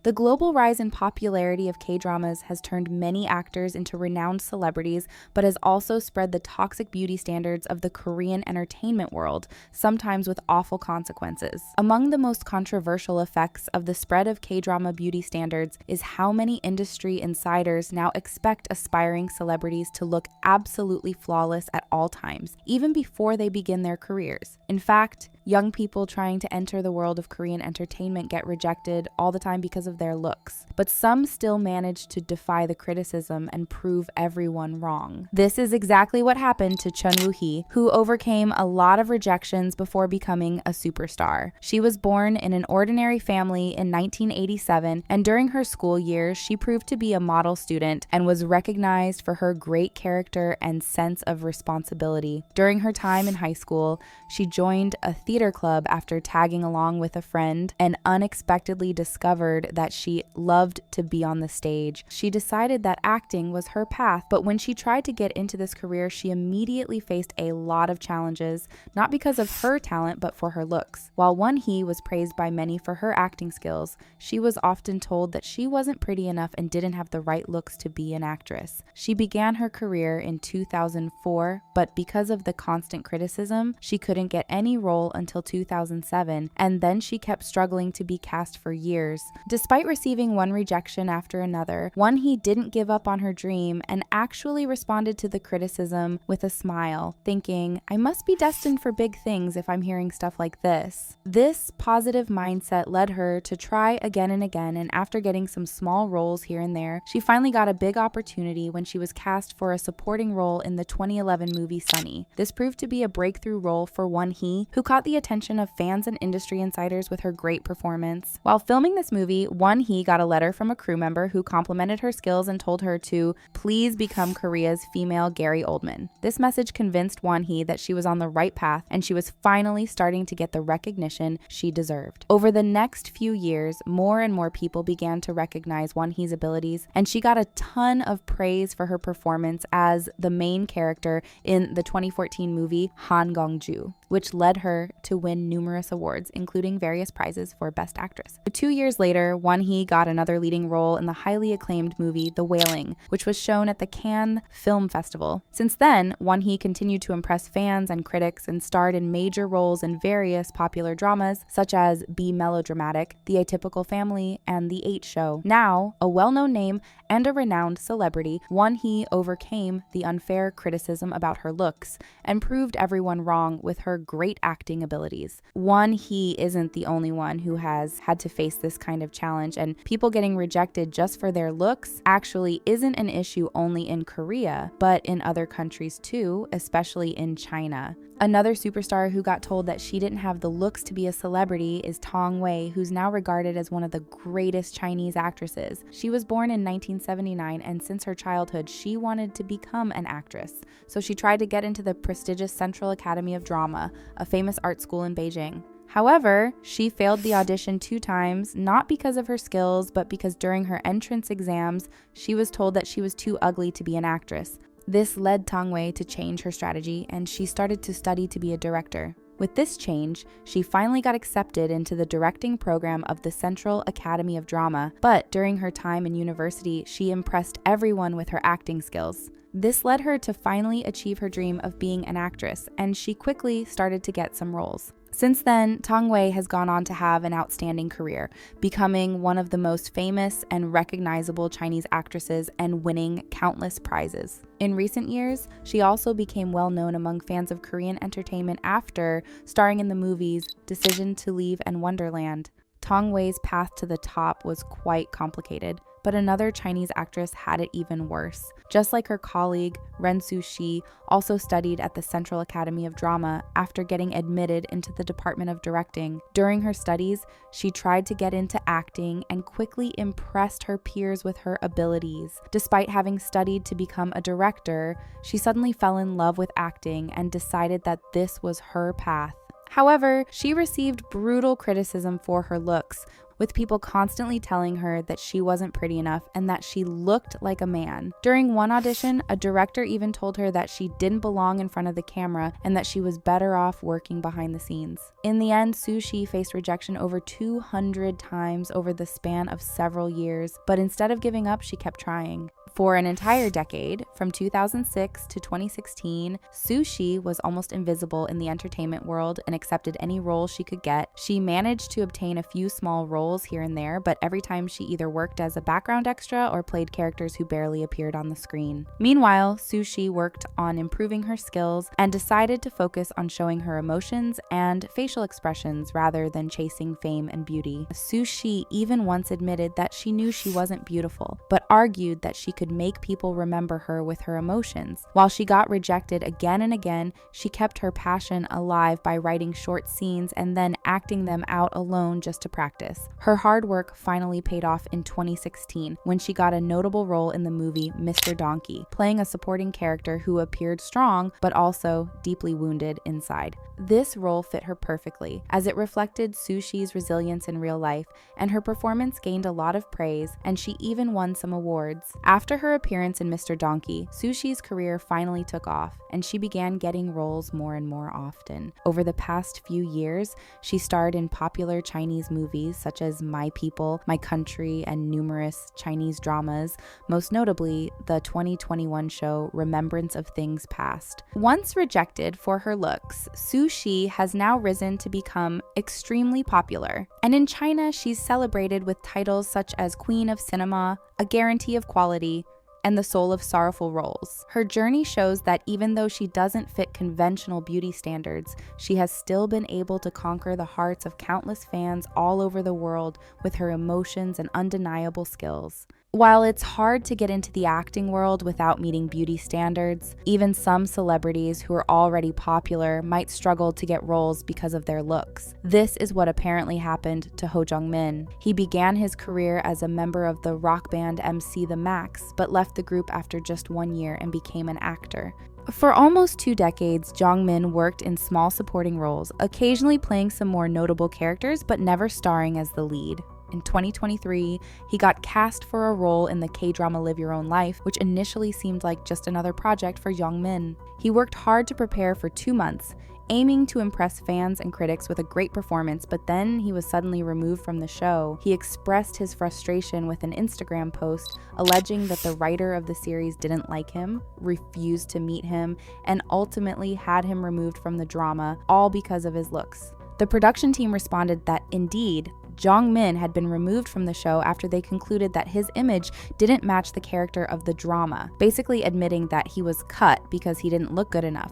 The global rise in popularity of K-dramas has turned many actors into renowned celebrities, but has also spread the toxic beauty standards of the Korean entertainment world, sometimes with awful consequences. Among the most controversial effects of the spread of K-drama beauty standards is how many industry insiders now expect aspiring celebrities to look absolutely flawless at all times, even before they begin their careers. In fact, young people trying to enter the world of Korean entertainment get rejected all the time because of their looks, but some still manage to defy the criticism and prove everyone wrong. This is exactly what happened to So Hee, who overcame a lot of rejections before becoming a superstar. She was born in an ordinary family in 1987, and during her school years, she proved to be a model student and was recognized for her great character and sense of responsibility. During her time in high school, she joined a theater club after tagging along with a friend and unexpectedly discovered that she loved to be on the stage. She decided that acting was her path, but when she tried to get into this career, she immediately faced a lot of challenges, not because of her talent, but for her looks. While So Hee was praised by many for her acting skills, she was often told that she wasn't pretty enough and didn't have the right looks to be an actress. She began her career in 2004, but because of the constant criticism, she couldn't get any role until 2007, and then she kept struggling to be cast for years. Despite receiving one rejection after another, So Hee didn't give up on her dream and actually responded to the criticism with a smile, thinking, "I must be destined for big things if I'm hearing stuff like this." This positive mindset led her to try again and again, and after getting some small roles here and there, she finally got a big opportunity when she was cast for a supporting role in the 2011 movie Sunny. This proved to be a breakthrough role for So Hee, who caught the attention of fans and industry insiders with her great performance. While filming this movie, So Hee got a letter from a crew member who complimented her skills and told her to please become Korea's female Gary Oldman. This message convinced So Hee that she was on the right path, and she was finally starting to get the recognition she deserved. Over the next few years, more and more people began to recognize So Hee's abilities, and she got a ton of praise for her performance as the main character in the 2014 movie Han Gong-ju, which led her to win numerous awards, including various prizes for Best Actress. 2 years later, So Hee got another leading role in the highly acclaimed movie The Wailing, which was shown at the Cannes Film Festival. Since then, So Hee continued to impress fans and critics and starred in major roles in various popular dramas, such as Be Melodramatic, The Atypical Family, and The 8 Show. Now, a well-known name and a renowned celebrity, So Hee overcame the unfair criticism about her looks and proved everyone wrong with her great acting abilities. So Hee isn't the only one who has had to face this kind of challenge, and people getting rejected just for their looks actually isn't an issue only in Korea, but in other countries too, especially in China. Another superstar who got told that she didn't have the looks to be a celebrity is Tong Wei, who's now regarded as one of the greatest Chinese actresses. She was born in 1979, and since her childhood, she wanted to become an actress. So she tried to get into the prestigious Central Academy of Drama, a famous art school in Beijing. However, she failed the audition 2 times, not because of her skills, but because during her entrance exams, she was told that she was too ugly to be an actress. This led Tong Wei to change her strategy, and she started to study to be a director. With this change, she finally got accepted into the directing program of the Central Academy of Drama, but during her time in university, she impressed everyone with her acting skills. This led her to finally achieve her dream of being an actress, and she quickly started to get some roles. Since then, Tong Wei has gone on to have an outstanding career, becoming one of the most famous and recognizable Chinese actresses and winning countless prizes. In recent years, she also became well known among fans of Korean entertainment after starring in the movies Decision to Leave and Wonderland. Tong Wei's path to the top was quite complicated, but another Chinese actress had it even worse. Just like her colleague, Ren Su-shi, also studied at the Central Academy of Drama after getting admitted into the Department of Directing. During her studies, she tried to get into acting and quickly impressed her peers with her abilities. Despite having studied to become a director, she suddenly fell in love with acting and decided that this was her path. However, she received brutal criticism for her looks, with people constantly telling her that she wasn't pretty enough and that she looked like a man. During one audition, a director even told her that she didn't belong in front of the camera and that she was better off working behind the scenes. In the end, So Hee faced rejection over 200 times over the span of several years, but instead of giving up, she kept trying. For an entire decade, from 2006 to 2016, So Hee was almost invisible in the entertainment world and accepted any role she could get. She managed to obtain a few small roles here and there, but every time she either worked as a background extra or played characters who barely appeared on the screen. Meanwhile, So Hee worked on improving her skills and decided to focus on showing her emotions and facial expressions rather than chasing fame and beauty. So Hee even once admitted that she knew she wasn't beautiful, but argued that she could make people remember her with her emotions. While she got rejected again and again, she kept her passion alive by writing short scenes and then acting them out alone just to practice. Her hard work finally paid off in 2016 when she got a notable role in the movie Mr. Donkey, playing a supporting character who appeared strong but also deeply wounded inside. This role fit her perfectly, as it reflected So Hee's resilience in real life, and her performance gained a lot of praise, and she even won some awards. After her appearance in Mr. Donkey, So Hee's career finally took off, and she began getting roles more and more often. Over the past few years, she starred in popular Chinese movies such as My People, My Country, and numerous Chinese dramas, most notably the 2021 show Remembrance of Things Past. Once rejected for her looks, So Hee has now risen to become extremely popular. And in China, she's celebrated with titles such as Queen of Cinema, A Guarantee of Quality, and the Soul of Sorrowful Roles. Her journey shows that even though she doesn't fit conventional beauty standards, she has still been able to conquer the hearts of countless fans all over the world with her emotions and undeniable skills. While it's hard to get into the acting world without meeting beauty standards, even some celebrities who are already popular might struggle to get roles because of their looks. This is what apparently happened to Ho Jung-min. He began his career as a member of the rock band MC The Max, but left the group after just 1 year and became an actor. For almost 2 decades, Jung-min worked in small supporting roles, occasionally playing some more notable characters, but never starring as the lead. In 2023, he got cast for a role in the K-drama Live Your Own Life, which initially seemed like just another project for Jung-min. He worked hard to prepare for 2 months, aiming to impress fans and critics with a great performance, but then he was suddenly removed from the show. He expressed his frustration with an Instagram post, alleging that the writer of the series didn't like him, refused to meet him, and ultimately had him removed from the drama, all because of his looks. The production team responded that, indeed, Jung-min had been removed from the show after they concluded that his image didn't match the character of the drama, basically admitting that he was cut because he didn't look good enough.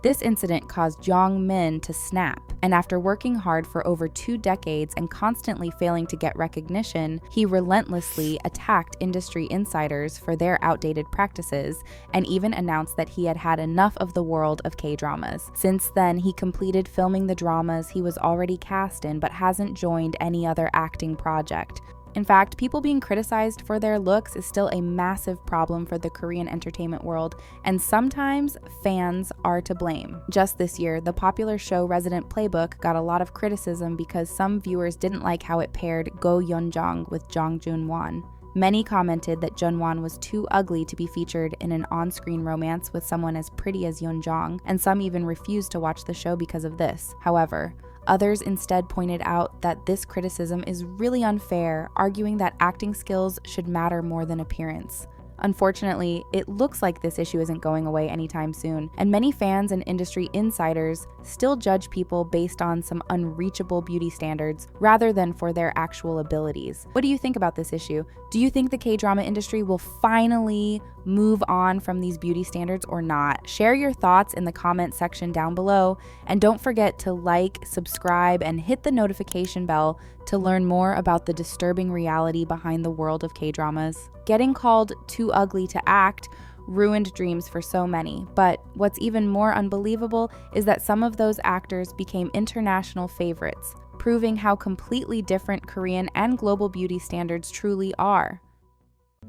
This incident caused Jung-min to snap, and after working hard for over 2 decades and constantly failing to get recognition, he relentlessly attacked industry insiders for their outdated practices and even announced that he had had enough of the world of K-dramas. Since then, he completed filming the dramas he was already cast in but hasn't joined any other acting project. In fact, people being criticized for their looks is still a massive problem for the Korean entertainment world, and sometimes fans are to blame. Just this year, the popular show Resident Playbook got a lot of criticism because some viewers didn't like how it paired Go Yeon-jong with Jong Joon-won. Many commented that Jeon-won was too ugly to be featured in an on-screen romance with someone as pretty as Yeon-jong, and some even refused to watch the show because of this. However, others instead pointed out that this criticism is really unfair, arguing that acting skills should matter more than appearance. Unfortunately, it looks like this issue isn't going away anytime soon, and many fans and industry insiders still judge people based on some unreachable beauty standards rather than for their actual abilities. What do you think about this issue? Do you think the K-drama industry will finally move on from these beauty standards or not? Share your thoughts in the comment section down below, and don't forget to like, subscribe, and hit the notification bell to learn more about the disturbing reality behind the world of K-dramas. Getting called too ugly to act ruined dreams for so many, but what's even more unbelievable is that some of those actors became international favorites, proving how completely different Korean and global beauty standards truly are.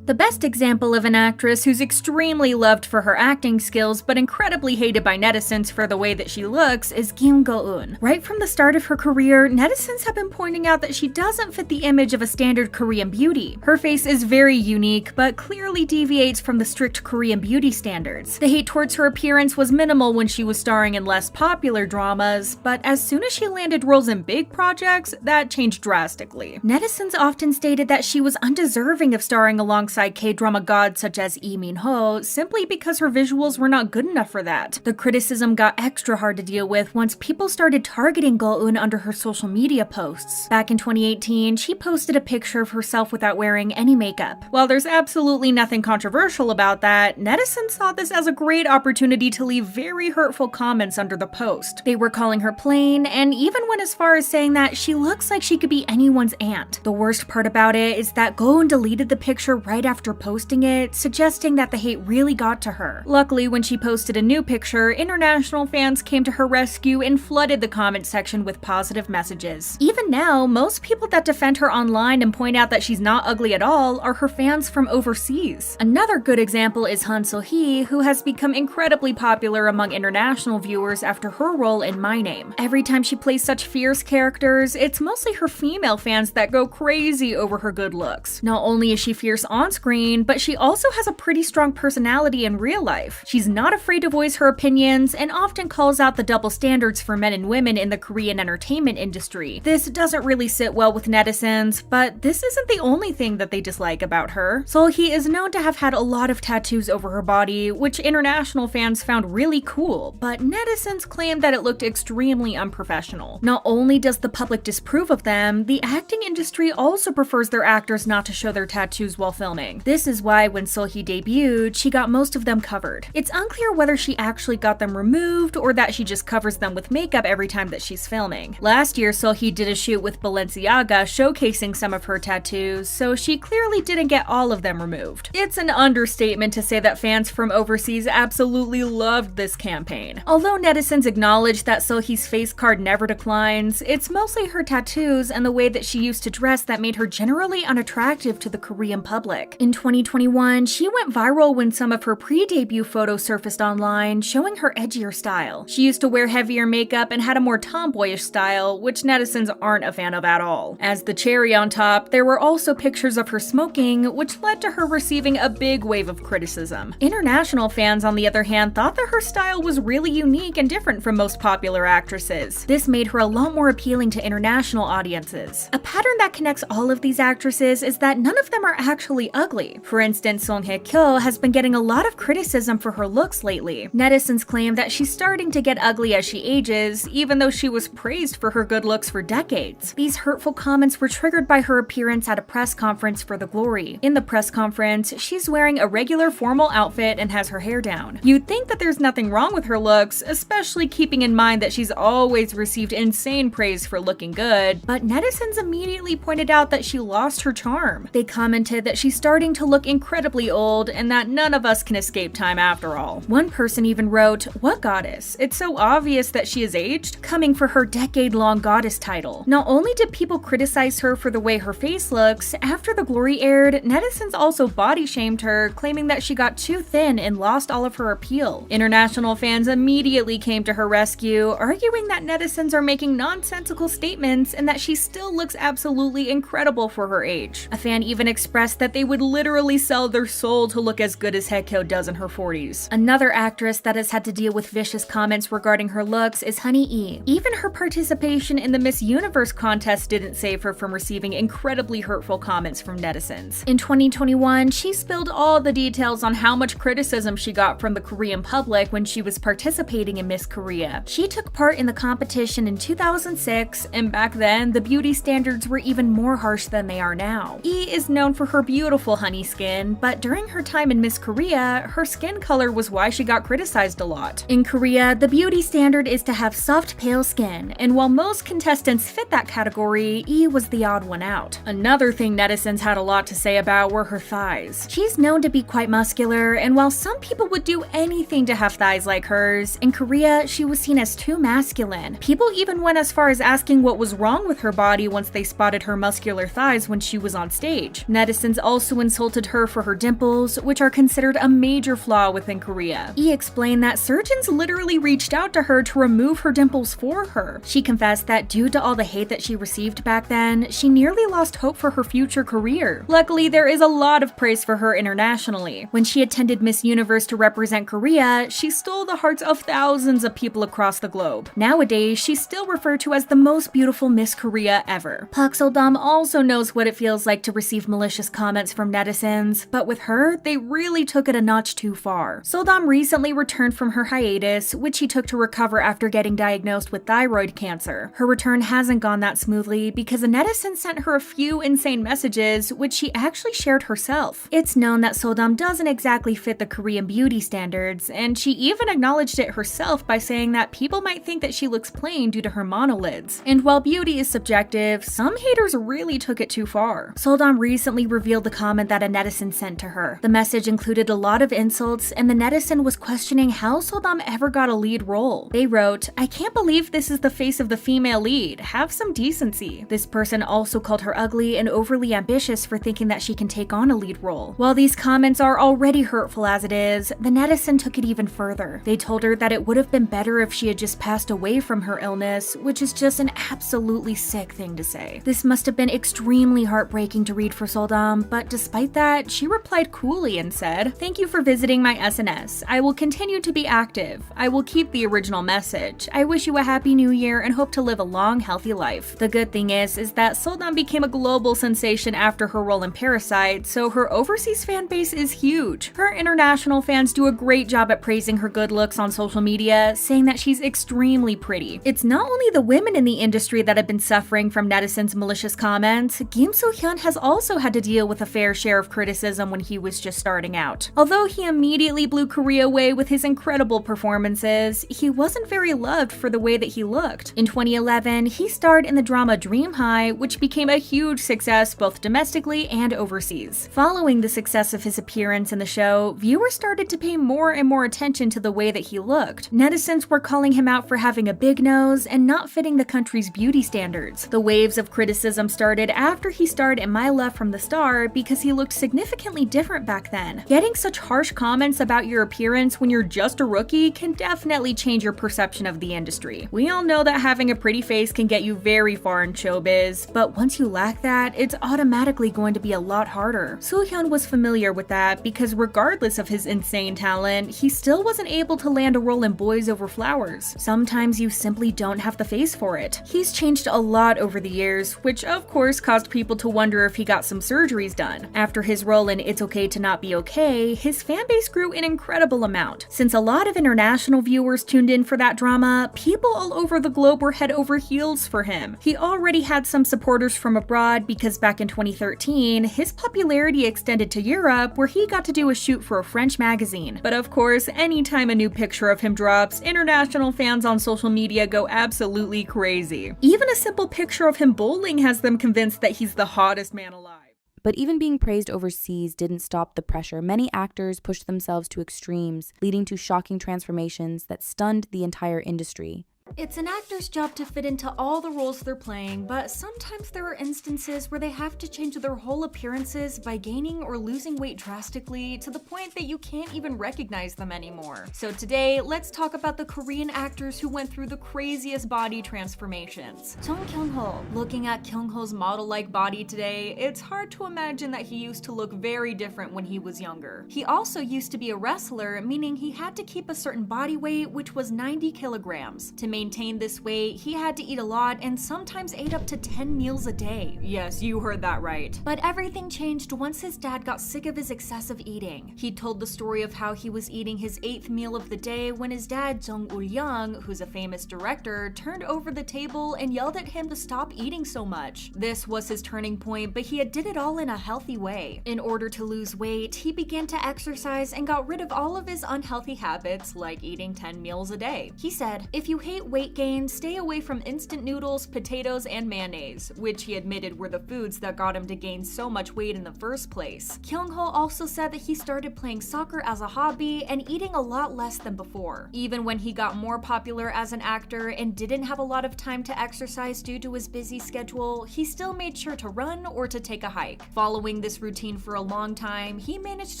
The best example of an actress who's extremely loved for her acting skills but incredibly hated by netizens for the way that she looks is Kim Soo Hyun. Right from the start of her career, netizens have been pointing out that she doesn't fit the image of a standard Korean beauty. Her face is very unique, but clearly deviates from the strict Korean beauty standards. The hate towards her appearance was minimal when she was starring in less popular dramas, but as soon as she landed roles in big projects, that changed drastically. Netizens often stated that she was undeserving of starring alongside K-drama gods such as Lee Min-ho simply because her visuals were not good enough for that. The criticism got extra hard to deal with once people started targeting Go-eun under her social media posts. Back in 2018, she posted a picture of herself without wearing any makeup. While there's absolutely nothing controversial about that, netizens saw this as a great opportunity to leave very hurtful comments under the post. They were calling her plain, and even went as far as saying that she looks like she could be anyone's aunt. The worst part about it is that Go-eun deleted the picture right after posting it, suggesting that the hate really got to her. Luckily, when she posted a new picture, international fans came to her rescue and flooded the comment section with positive messages. Even now, most people that defend her online and point out that she's not ugly at all are her fans from overseas. Another good example is So Hee, who has become incredibly popular among international viewers after her role in My Name. Every time she plays such fierce characters, it's mostly her female fans that go crazy over her good looks. Not only is she fierce on screen, but she also has a pretty strong personality in real life. She's not afraid to voice her opinions and often calls out the double standards for men and women in the Korean entertainment industry. This doesn't really sit well with netizens, but this isn't the only thing that they dislike about her. So Hee is known to have had a lot of tattoos over her body, which international fans found really cool, but netizens claimed that it looked extremely unprofessional. Not only does the public disapprove of them, the acting industry also prefers their actors not to show their tattoos while filming. This is why when So Hee debuted, she got most of them covered. It's unclear whether she actually got them removed or that she just covers them with makeup every time that she's filming. Last year, So Hee did a shoot with Balenciaga showcasing some of her tattoos, so she clearly didn't get all of them removed. It's an understatement to say that fans from overseas absolutely loved this campaign. Although netizens acknowledge that So Hee's face card never declines, it's mostly her tattoos and the way that she used to dress that made her generally unattractive to the Korean public. In 2021, she went viral when some of her pre-debut photos surfaced online, showing her edgier style. She used to wear heavier makeup and had a more tomboyish style, which netizens aren't a fan of at all. As the cherry on top, there were also pictures of her smoking, which led to her receiving a big wave of criticism. International fans, on the other hand, thought that her style was really unique and different from most popular actresses. This made her a lot more appealing to international audiences. A pattern that connects all of these actresses is that none of them are actually ugly. For instance, Song Hye-kyo has been getting a lot of criticism for her looks lately. Netizens claim that she's starting to get ugly as she ages, even though she was praised for her good looks for decades. These hurtful comments were triggered by her appearance at a press conference for The Glory. In the press conference, she's wearing a regular formal outfit and has her hair down. You'd think that there's nothing wrong with her looks, especially keeping in mind that she's always received insane praise for looking good, but netizens immediately pointed out that she lost her charm. They commented that she's starting to look incredibly old and that none of us can escape time after all. One person even wrote, "What goddess? It's so obvious that she is aged," coming for her decade-long goddess title. Not only did people criticize her for the way her face looks, after The Glory aired, netizens also body-shamed her, claiming that she got too thin and lost all of her appeal. International fans immediately came to her rescue, arguing that netizens are making nonsensical statements and that she still looks absolutely incredible for her age. A fan even expressed that they would literally sell their soul to look as good as Hye-kyo does in her 40s. Another actress that has had to deal with vicious comments regarding her looks is Honey E. Even her participation in the Miss Universe contest didn't save her from receiving incredibly hurtful comments from netizens. In 2021, she spilled all the details on how much criticism she got from the Korean public when she was participating in Miss Korea. She took part in the competition in 2006, and back then, the beauty standards were even more harsh than they are now. E is known for her beautiful honey skin, but during her time in Miss Korea, her skin color was why she got criticized a lot. In Korea, the beauty standard is to have soft, pale skin, and while most contestants fit that category, E was the odd one out. Another thing netizens had a lot to say about were her thighs. She's known to be quite muscular, and while some people would do anything to have thighs like hers, in Korea, she was seen as too masculine. People even went as far as asking what was wrong with her body once they spotted her muscular thighs when she was on stage. Netizens also also insulted her for her dimples, which are considered a major flaw within Korea. Lee explained that surgeons literally reached out to her to remove her dimples for her. She confessed that due to all the hate that she received back then, she nearly lost hope for her future career. Luckily, there is a lot of praise for her internationally. When she attended Miss Universe to represent Korea, she stole the hearts of thousands of people across the globe. Nowadays, she's still referred to as the most beautiful Miss Korea ever. Park So-dam also knows what it feels like to receive malicious comments from netizens, but with her, they really took it a notch too far. So-dam recently returned from her hiatus, which she took to recover after getting diagnosed with thyroid cancer. Her return hasn't gone that smoothly because a netizen sent her a few insane messages, which she actually shared herself. It's known that So-dam doesn't exactly fit the Korean beauty standards, and she even acknowledged it herself by saying that people might think that she looks plain due to her monolids. And while beauty is subjective, some haters really took it too far. So-dam recently revealed the comment that a netizen sent to her. The message included a lot of insults, and the netizen was questioning how So-dam ever got a lead role. They wrote, "I can't believe this is the face of the female lead. Have some decency." This person also called her ugly and overly ambitious for thinking that she can take on a lead role. While these comments are already hurtful as it is, the netizen took it even further. They told her that it would have been better if she had just passed away from her illness, which is just an absolutely sick thing to say. This must have been extremely heartbreaking to read for So-dam, but despite that, she replied coolly and said, "Thank you for visiting my SNS. I will continue to be active. I will keep the original message. I wish you a happy new year and hope to live a long, healthy life." The good thing is that So-dam became a global sensation after her role in Parasite, so her overseas fan base is huge. Her international fans do a great job at praising her good looks on social media, saying that she's extremely pretty. It's not only the women in the industry that have been suffering from netizens' malicious comments. Kim Soo Hyun has also had to deal with a fair share of criticism when he was just starting out. Although he immediately blew Korea away with his incredible performances, he wasn't very loved for the way that he looked. In 2011, he starred in the drama Dream High, which became a huge success both domestically and overseas. Following the success of his appearance in the show, viewers started to pay more and more attention to the way that he looked. Netizens were calling him out for having a big nose and not fitting the country's beauty standards. The waves of criticism started after he starred in My Love from the Star because he looked significantly different back then. Getting such harsh comments about your appearance when you're just a rookie can definitely change your perception of the industry. We all know that having a pretty face can get you very far in showbiz, but once you lack that, it's automatically going to be a lot harder. Soo Hyun was familiar with that because regardless of his insane talent, he still wasn't able to land a role in Boys Over Flowers. Sometimes you simply don't have the face for it. He's changed a lot over the years, which of course caused people to wonder if he got some surgeries done. After his role in It's Okay to Not Be Okay, his fan base grew an incredible amount. Since a lot of international viewers tuned in for that drama, people all over the globe were head over heels for him. He already had some supporters from abroad because back in 2013, his popularity extended to Europe where he got to do a shoot for a French magazine. But of course, anytime a new picture of him drops, international fans on social media go absolutely crazy. Even a simple picture of him bowling has them convinced that he's the hottest man alive. But even being praised overseas didn't stop the pressure. Many actors pushed themselves to extremes, leading to shocking transformations that stunned the entire industry. It's an actor's job to fit into all the roles they're playing, but sometimes there are instances where they have to change their whole appearances by gaining or losing weight drastically to the point that you can't even recognize them anymore. So today, let's talk about the Korean actors who went through the craziest body transformations. Jung Kyung-ho. Looking at Kyung-ho's model-like body today, it's hard to imagine that he used to look very different when he was younger. He also used to be a wrestler, meaning he had to keep a certain body weight, which was 90 kilograms. To maintain this weight, he had to eat a lot and sometimes ate up to 10 meals a day. Yes, you heard that right. But everything changed once his dad got sick of his excessive eating. He told the story of how he was eating his 8th meal of the day when his dad, Jung Ul-young, who's a famous director, turned over the table and yelled at him to stop eating so much. This was his turning point, but he did it all in a healthy way. In order to lose weight, he began to exercise and got rid of all of his unhealthy habits like eating 10 meals a day. He said, "If you hate complete weight gain, stay away from instant noodles, potatoes, and mayonnaise, which he admitted were the foods that got him to gain so much weight in the first place. Kyung-ho also said that he started playing soccer as a hobby and eating a lot less than before. Even when he got more popular as an actor and didn't have a lot of time to exercise due to his busy schedule, he still made sure to run or to take a hike. Following this routine for a long time, he managed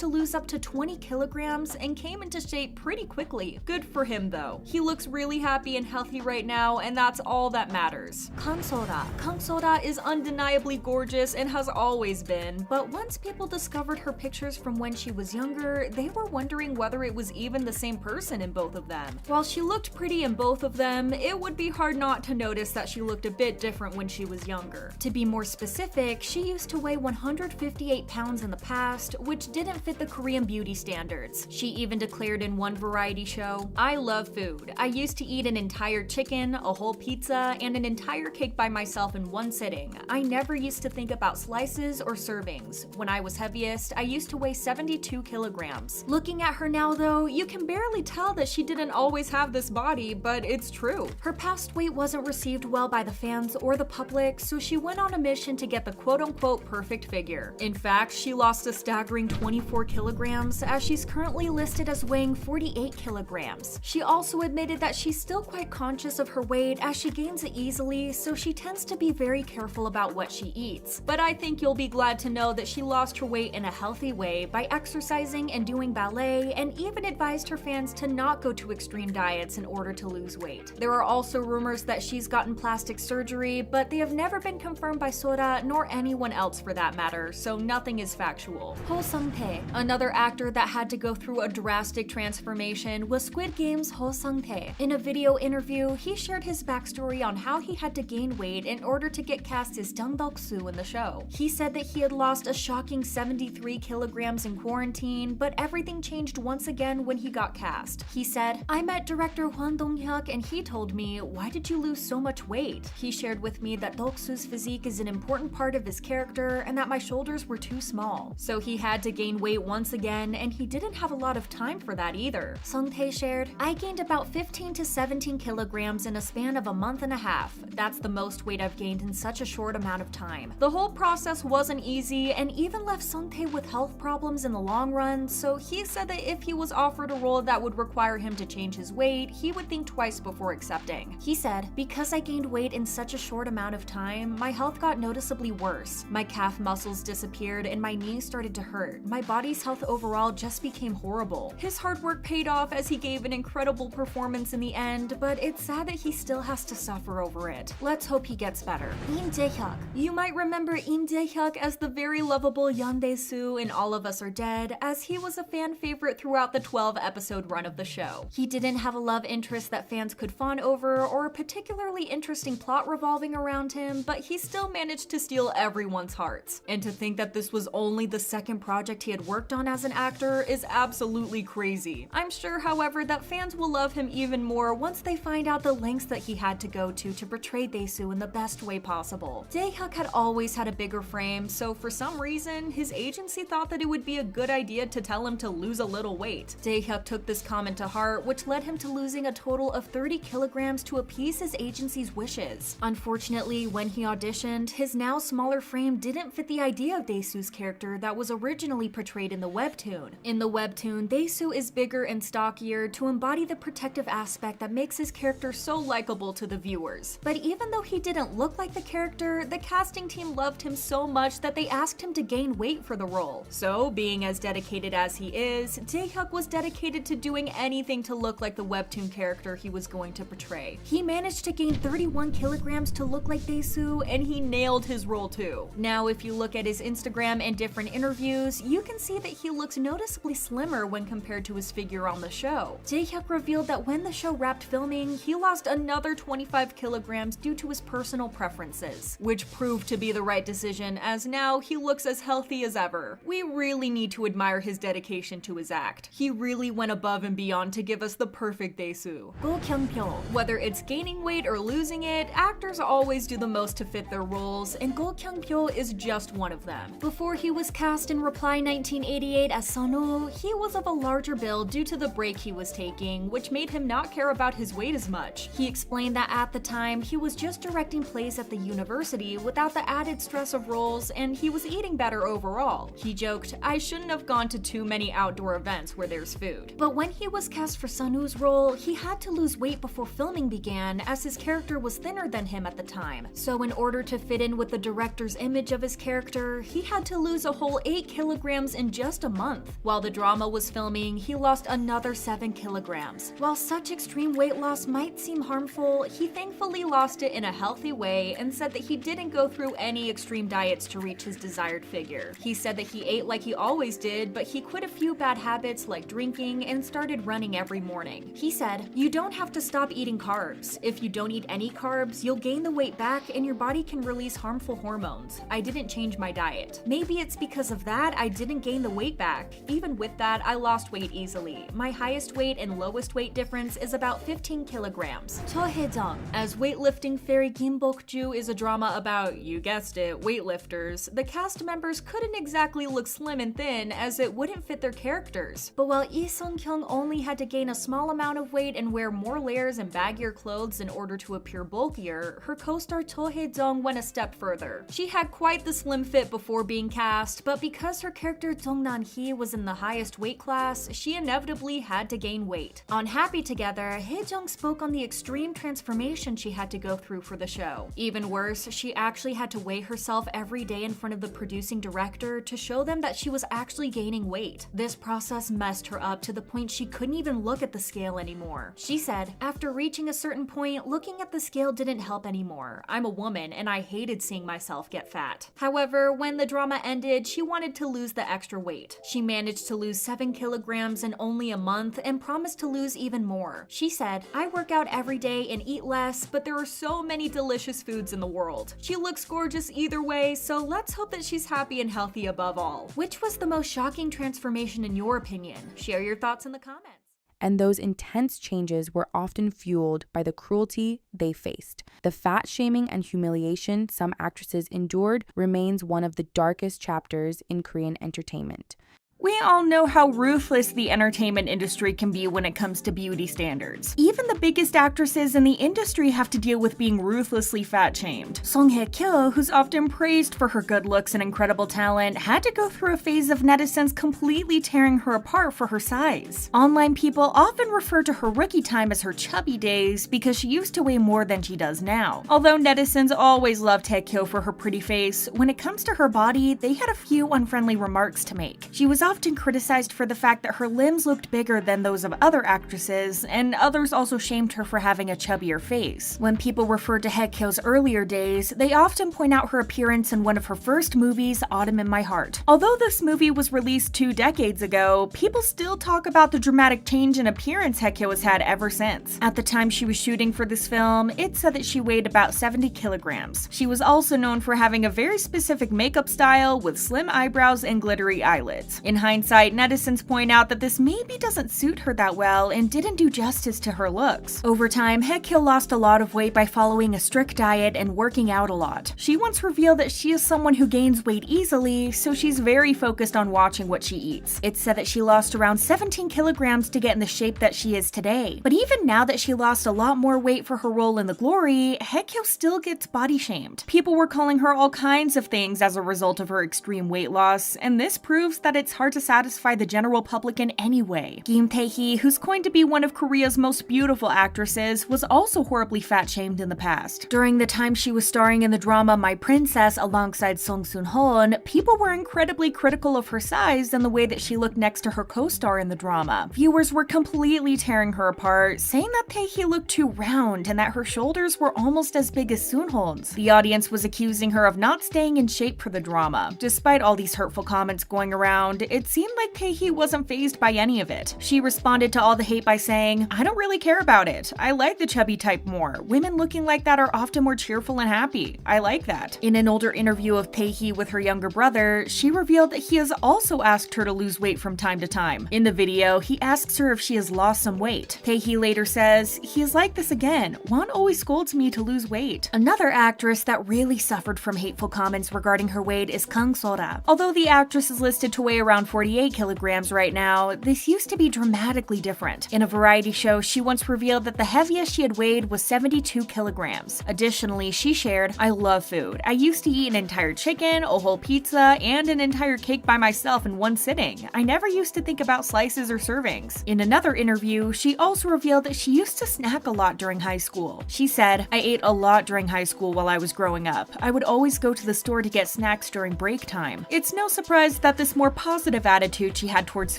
to lose up to 20 kilograms and came into shape pretty quickly. Good for him though. He looks really happy and healthy right now, and that's all that matters. Kang So-da is undeniably gorgeous and has always been, but once people discovered her pictures from when she was younger, they were wondering whether it was even the same person in both of them. While she looked pretty in both of them, it would be hard not to notice that she looked a bit different when she was younger. To be more specific, she used to weigh 158 pounds in the past, which didn't fit the Korean beauty standards. She even declared in one variety show, "I love food. I used to eat an entire chicken, a whole pizza, and an entire cake by myself in one sitting. I never used to think about slices or servings. When I was heaviest, I used to weigh 72 kilograms. Looking at her now though, you can barely tell that she didn't always have this body, but it's true. Her past weight wasn't received well by the fans or the public, so she went on a mission to get the quote-unquote perfect figure. In fact, she lost a staggering 24 kilograms, as she's currently listed as weighing 48 kilograms. She also admitted that she's still quite conscious of her weight as she gains it easily, so she tends to be very careful about what she eats. But I think you'll be glad to know that she lost her weight in a healthy way by exercising and doing ballet, and even advised her fans to not go to extreme diets in order to lose weight. There are also rumors that she's gotten plastic surgery, but they have never been confirmed by So-da nor anyone else for that matter, so nothing is factual. Ho Sung-tae, another actor that had to go through a drastic transformation, was Squid Game's Ho Sung-tae. In a video interview, he shared his backstory on how he had to gain weight in order to get cast as Jung Deok-soo in the show. He said that he had lost a shocking 73 kilograms in quarantine, but everything changed once again when he got cast. He said, "I met director Hwang Dong-hyuk and he told me, 'Why did you lose so much weight?' He shared with me that Deok-soo's physique is an important part of his character and that my shoulders were too small. So he had to gain weight once again, and he didn't have a lot of time for that either." Sung-tae shared, "I gained about 15 to 17 kilograms in a span of a month and a half. That's the most weight I've gained in such a short amount of time." The whole process wasn't easy and even left Sung-tae with health problems in the long run, so he said that if he was offered a role that would require him to change his weight, he would think twice before accepting. He said, "Because I gained weight in such a short amount of time, my health got noticeably worse. My calf muscles disappeared and my knees started to hurt. My body's health overall just became horrible." His hard work paid off as he gave an incredible performance in the end, but it's sad that he still has to suffer over it. Let's hope he gets better. Lee Da Hae. You might remember Lee Da Hae as the very lovable Yeon Dae-soo in All of Us Are Dead, as he was a fan favorite throughout the 12-episode run of the show. He didn't have a love interest that fans could fawn over or a particularly interesting plot revolving around him, but he still managed to steal everyone's hearts. And to think that this was only the second project he had worked on as an actor is absolutely crazy. I'm sure, however, that fans will love him even more once they find out the lengths that he had to go to portray Dae-soo in the best way possible. Dae-hyuk had always had a bigger frame, so for some reason, his agency thought that it would be a good idea to tell him to lose a little weight. Dae-hyuk took this comment to heart, which led him to losing a total of 30 kilograms to appease his agency's wishes. Unfortunately, when he auditioned, his now smaller frame didn't fit the idea of Dae-soo's character that was originally portrayed in the webtoon. In the webtoon, Dae-soo is bigger and stockier to embody the protective aspect that makes his character so likable to the viewers. But even though he didn't look like the character, the casting team loved him so much that they asked him to gain weight for the role. So, being as dedicated as he is, Dae-hyuk was dedicated to doing anything to look like the webtoon character he was going to portray. He managed to gain 31 kilograms to look like Dae-soo, and he nailed his role too. Now, if you look at his Instagram and different interviews, you can see that he looks noticeably slimmer when compared to his figure on the show. Dae-hyuk revealed that when the show wrapped filming, he lost another 25 kilograms due to his personal preferences, which proved to be the right decision, as now he looks as healthy as ever. We really need to admire his dedication to his act. He really went above and beyond to give us the perfect Dae-soo. Go Kyung-pyo. Whether it's gaining weight or losing it, actors always do the most to fit their roles, and Go Kyung-pyo is just one of them. Before he was cast in Reply 1988 as Sun-woo, he was of a larger build due to the break he was taking, which made him not care about his weight weight as much. He explained that at the time, he was just directing plays at the university without the added stress of roles, and he was eating better overall. He joked, "I shouldn't have gone to too many outdoor events where there's food." But when he was cast for Sunwoo's role, he had to lose weight before filming began, as his character was thinner than him at the time. So in order to fit in with the director's image of his character, he had to lose a whole 8 kilograms in just a month. While the drama was filming, he lost another 7 kilograms. While such extreme weight loss might seem harmful, he thankfully lost it in a healthy way and said that he didn't go through any extreme diets to reach his desired figure. He said that he ate like he always did, but he quit a few bad habits like drinking and started running every morning. He said, "You don't have to stop eating carbs. If you don't eat any carbs, you'll gain the weight back and your body can release harmful hormones. I didn't change my diet. Maybe it's because of that I didn't gain the weight back. Even with that, I lost weight easily. My highest weight and lowest weight difference is about 15 kilograms. So Hee, as weightlifting fairy Kim Bok-ju is a drama about, you guessed it, weightlifters, the cast members couldn't exactly look slim and thin as it wouldn't fit their characters. But while Lee Sung-kyung only had to gain a small amount of weight and wear more layers and baggier clothes in order to appear bulkier, her co-star To Hee-jung went a step further. She had quite the slim fit before being cast, but because her character Dong Nan-hee was in the highest weight class, she inevitably had to gain weight. On Happy Together, Hee-jung spoke on the extreme transformation she had to go through for the show. Even worse, she actually had to weigh herself every day in front of the producing director to show them that she was actually gaining weight. This process messed her up to the point she couldn't even look at the scale anymore. She said, "After reaching a certain point, looking at the scale didn't help anymore. I'm a woman and I hated seeing myself get fat." However, when the drama ended, she wanted to lose the extra weight. She managed to lose 7 kilograms in only a month and promised to lose even more. She said, "I work out every day and eat less, but there are so many delicious foods in the world. She looks gorgeous either way, so let's hope that she's happy and healthy above all." Which was the most shocking transformation in your opinion? Share your thoughts in the comments. And those intense changes were often fueled by the cruelty they faced. The fat shaming and humiliation some actresses endured remains one of the darkest chapters in Korean entertainment. We all know how ruthless the entertainment industry can be when it comes to beauty standards. Even the biggest actresses in the industry have to deal with being ruthlessly fat-shamed. Song Hye-kyo, who's often praised for her good looks and incredible talent, had to go through a phase of netizens completely tearing her apart for her size. Online people often refer to her rookie time as her chubby days because she used to weigh more than she does now. Although netizens always loved Hye-kyo for her pretty face, when it comes to her body, they had a few unfriendly remarks to make. She was often criticized for the fact that her limbs looked bigger than those of other actresses, and others also shamed her for having a chubbier face. When people refer to Hye-kyo's earlier days, they often point out her appearance in one of her first movies, Autumn in My Heart. Although this movie was released 2 decades ago, people still talk about the dramatic change in appearance Hye-kyo has had ever since. At the time she was shooting for this film, it said that she weighed about 70 kilograms. She was also known for having a very specific makeup style with slim eyebrows and glittery eyelids. In hindsight, netizens point out that this maybe doesn't suit her that well and didn't do justice to her looks. Over time, Hye-kyo lost a lot of weight by following a strict diet and working out a lot. She once revealed that she is someone who gains weight easily, so she's very focused on watching what she eats. It's said that she lost around 17 kilograms to get in the shape that she is today. But even now that she lost a lot more weight for her role in The Glory, Hye-kyo still gets body shamed. People were calling her all kinds of things as a result of her extreme weight loss, and this proves that it's hard to satisfy the general public in any way. Kim Tae-hee, who's going to be one of Korea's most beautiful actresses, was also horribly fat-shamed in the past. During the time she was starring in the drama My Princess alongside Song Soon-hoon, people were incredibly critical of her size and the way that she looked next to her co-star in the drama. Viewers were completely tearing her apart, saying that Tae-hee looked too round and that her shoulders were almost as big as Soon-hoon's. The audience was accusing her of not staying in shape for the drama. Despite all these hurtful comments going around, it seemed like Tae-hee wasn't fazed by any of it. She responded to all the hate by saying, "I don't really care about it. I like the chubby type more. Women looking like that are often more cheerful and happy. I like that." In an older interview of Tae-hee with her younger brother, she revealed that he has also asked her to lose weight from time to time. In the video, he asks her if she has lost some weight. Tae-hee later says, "He is like this again. Won always scolds me to lose weight." Another actress that really suffered from hateful comments regarding her weight is Kang So-ra. Although the actress is listed to weigh around around 48 kilograms right now. This used to be dramatically different. In a variety show, she once revealed that the heaviest she had weighed was 72 kilograms. Additionally, she shared, "I love food. I used to eat an entire chicken, a whole pizza, and an entire cake by myself in one sitting. I never used to think about slices or servings." In another interview, she also revealed that she used to snack a lot during high school. She said, "I ate a lot during high school while I was growing up. I would always go to the store to get snacks during break time." It's no surprise that this more positive attitude she had towards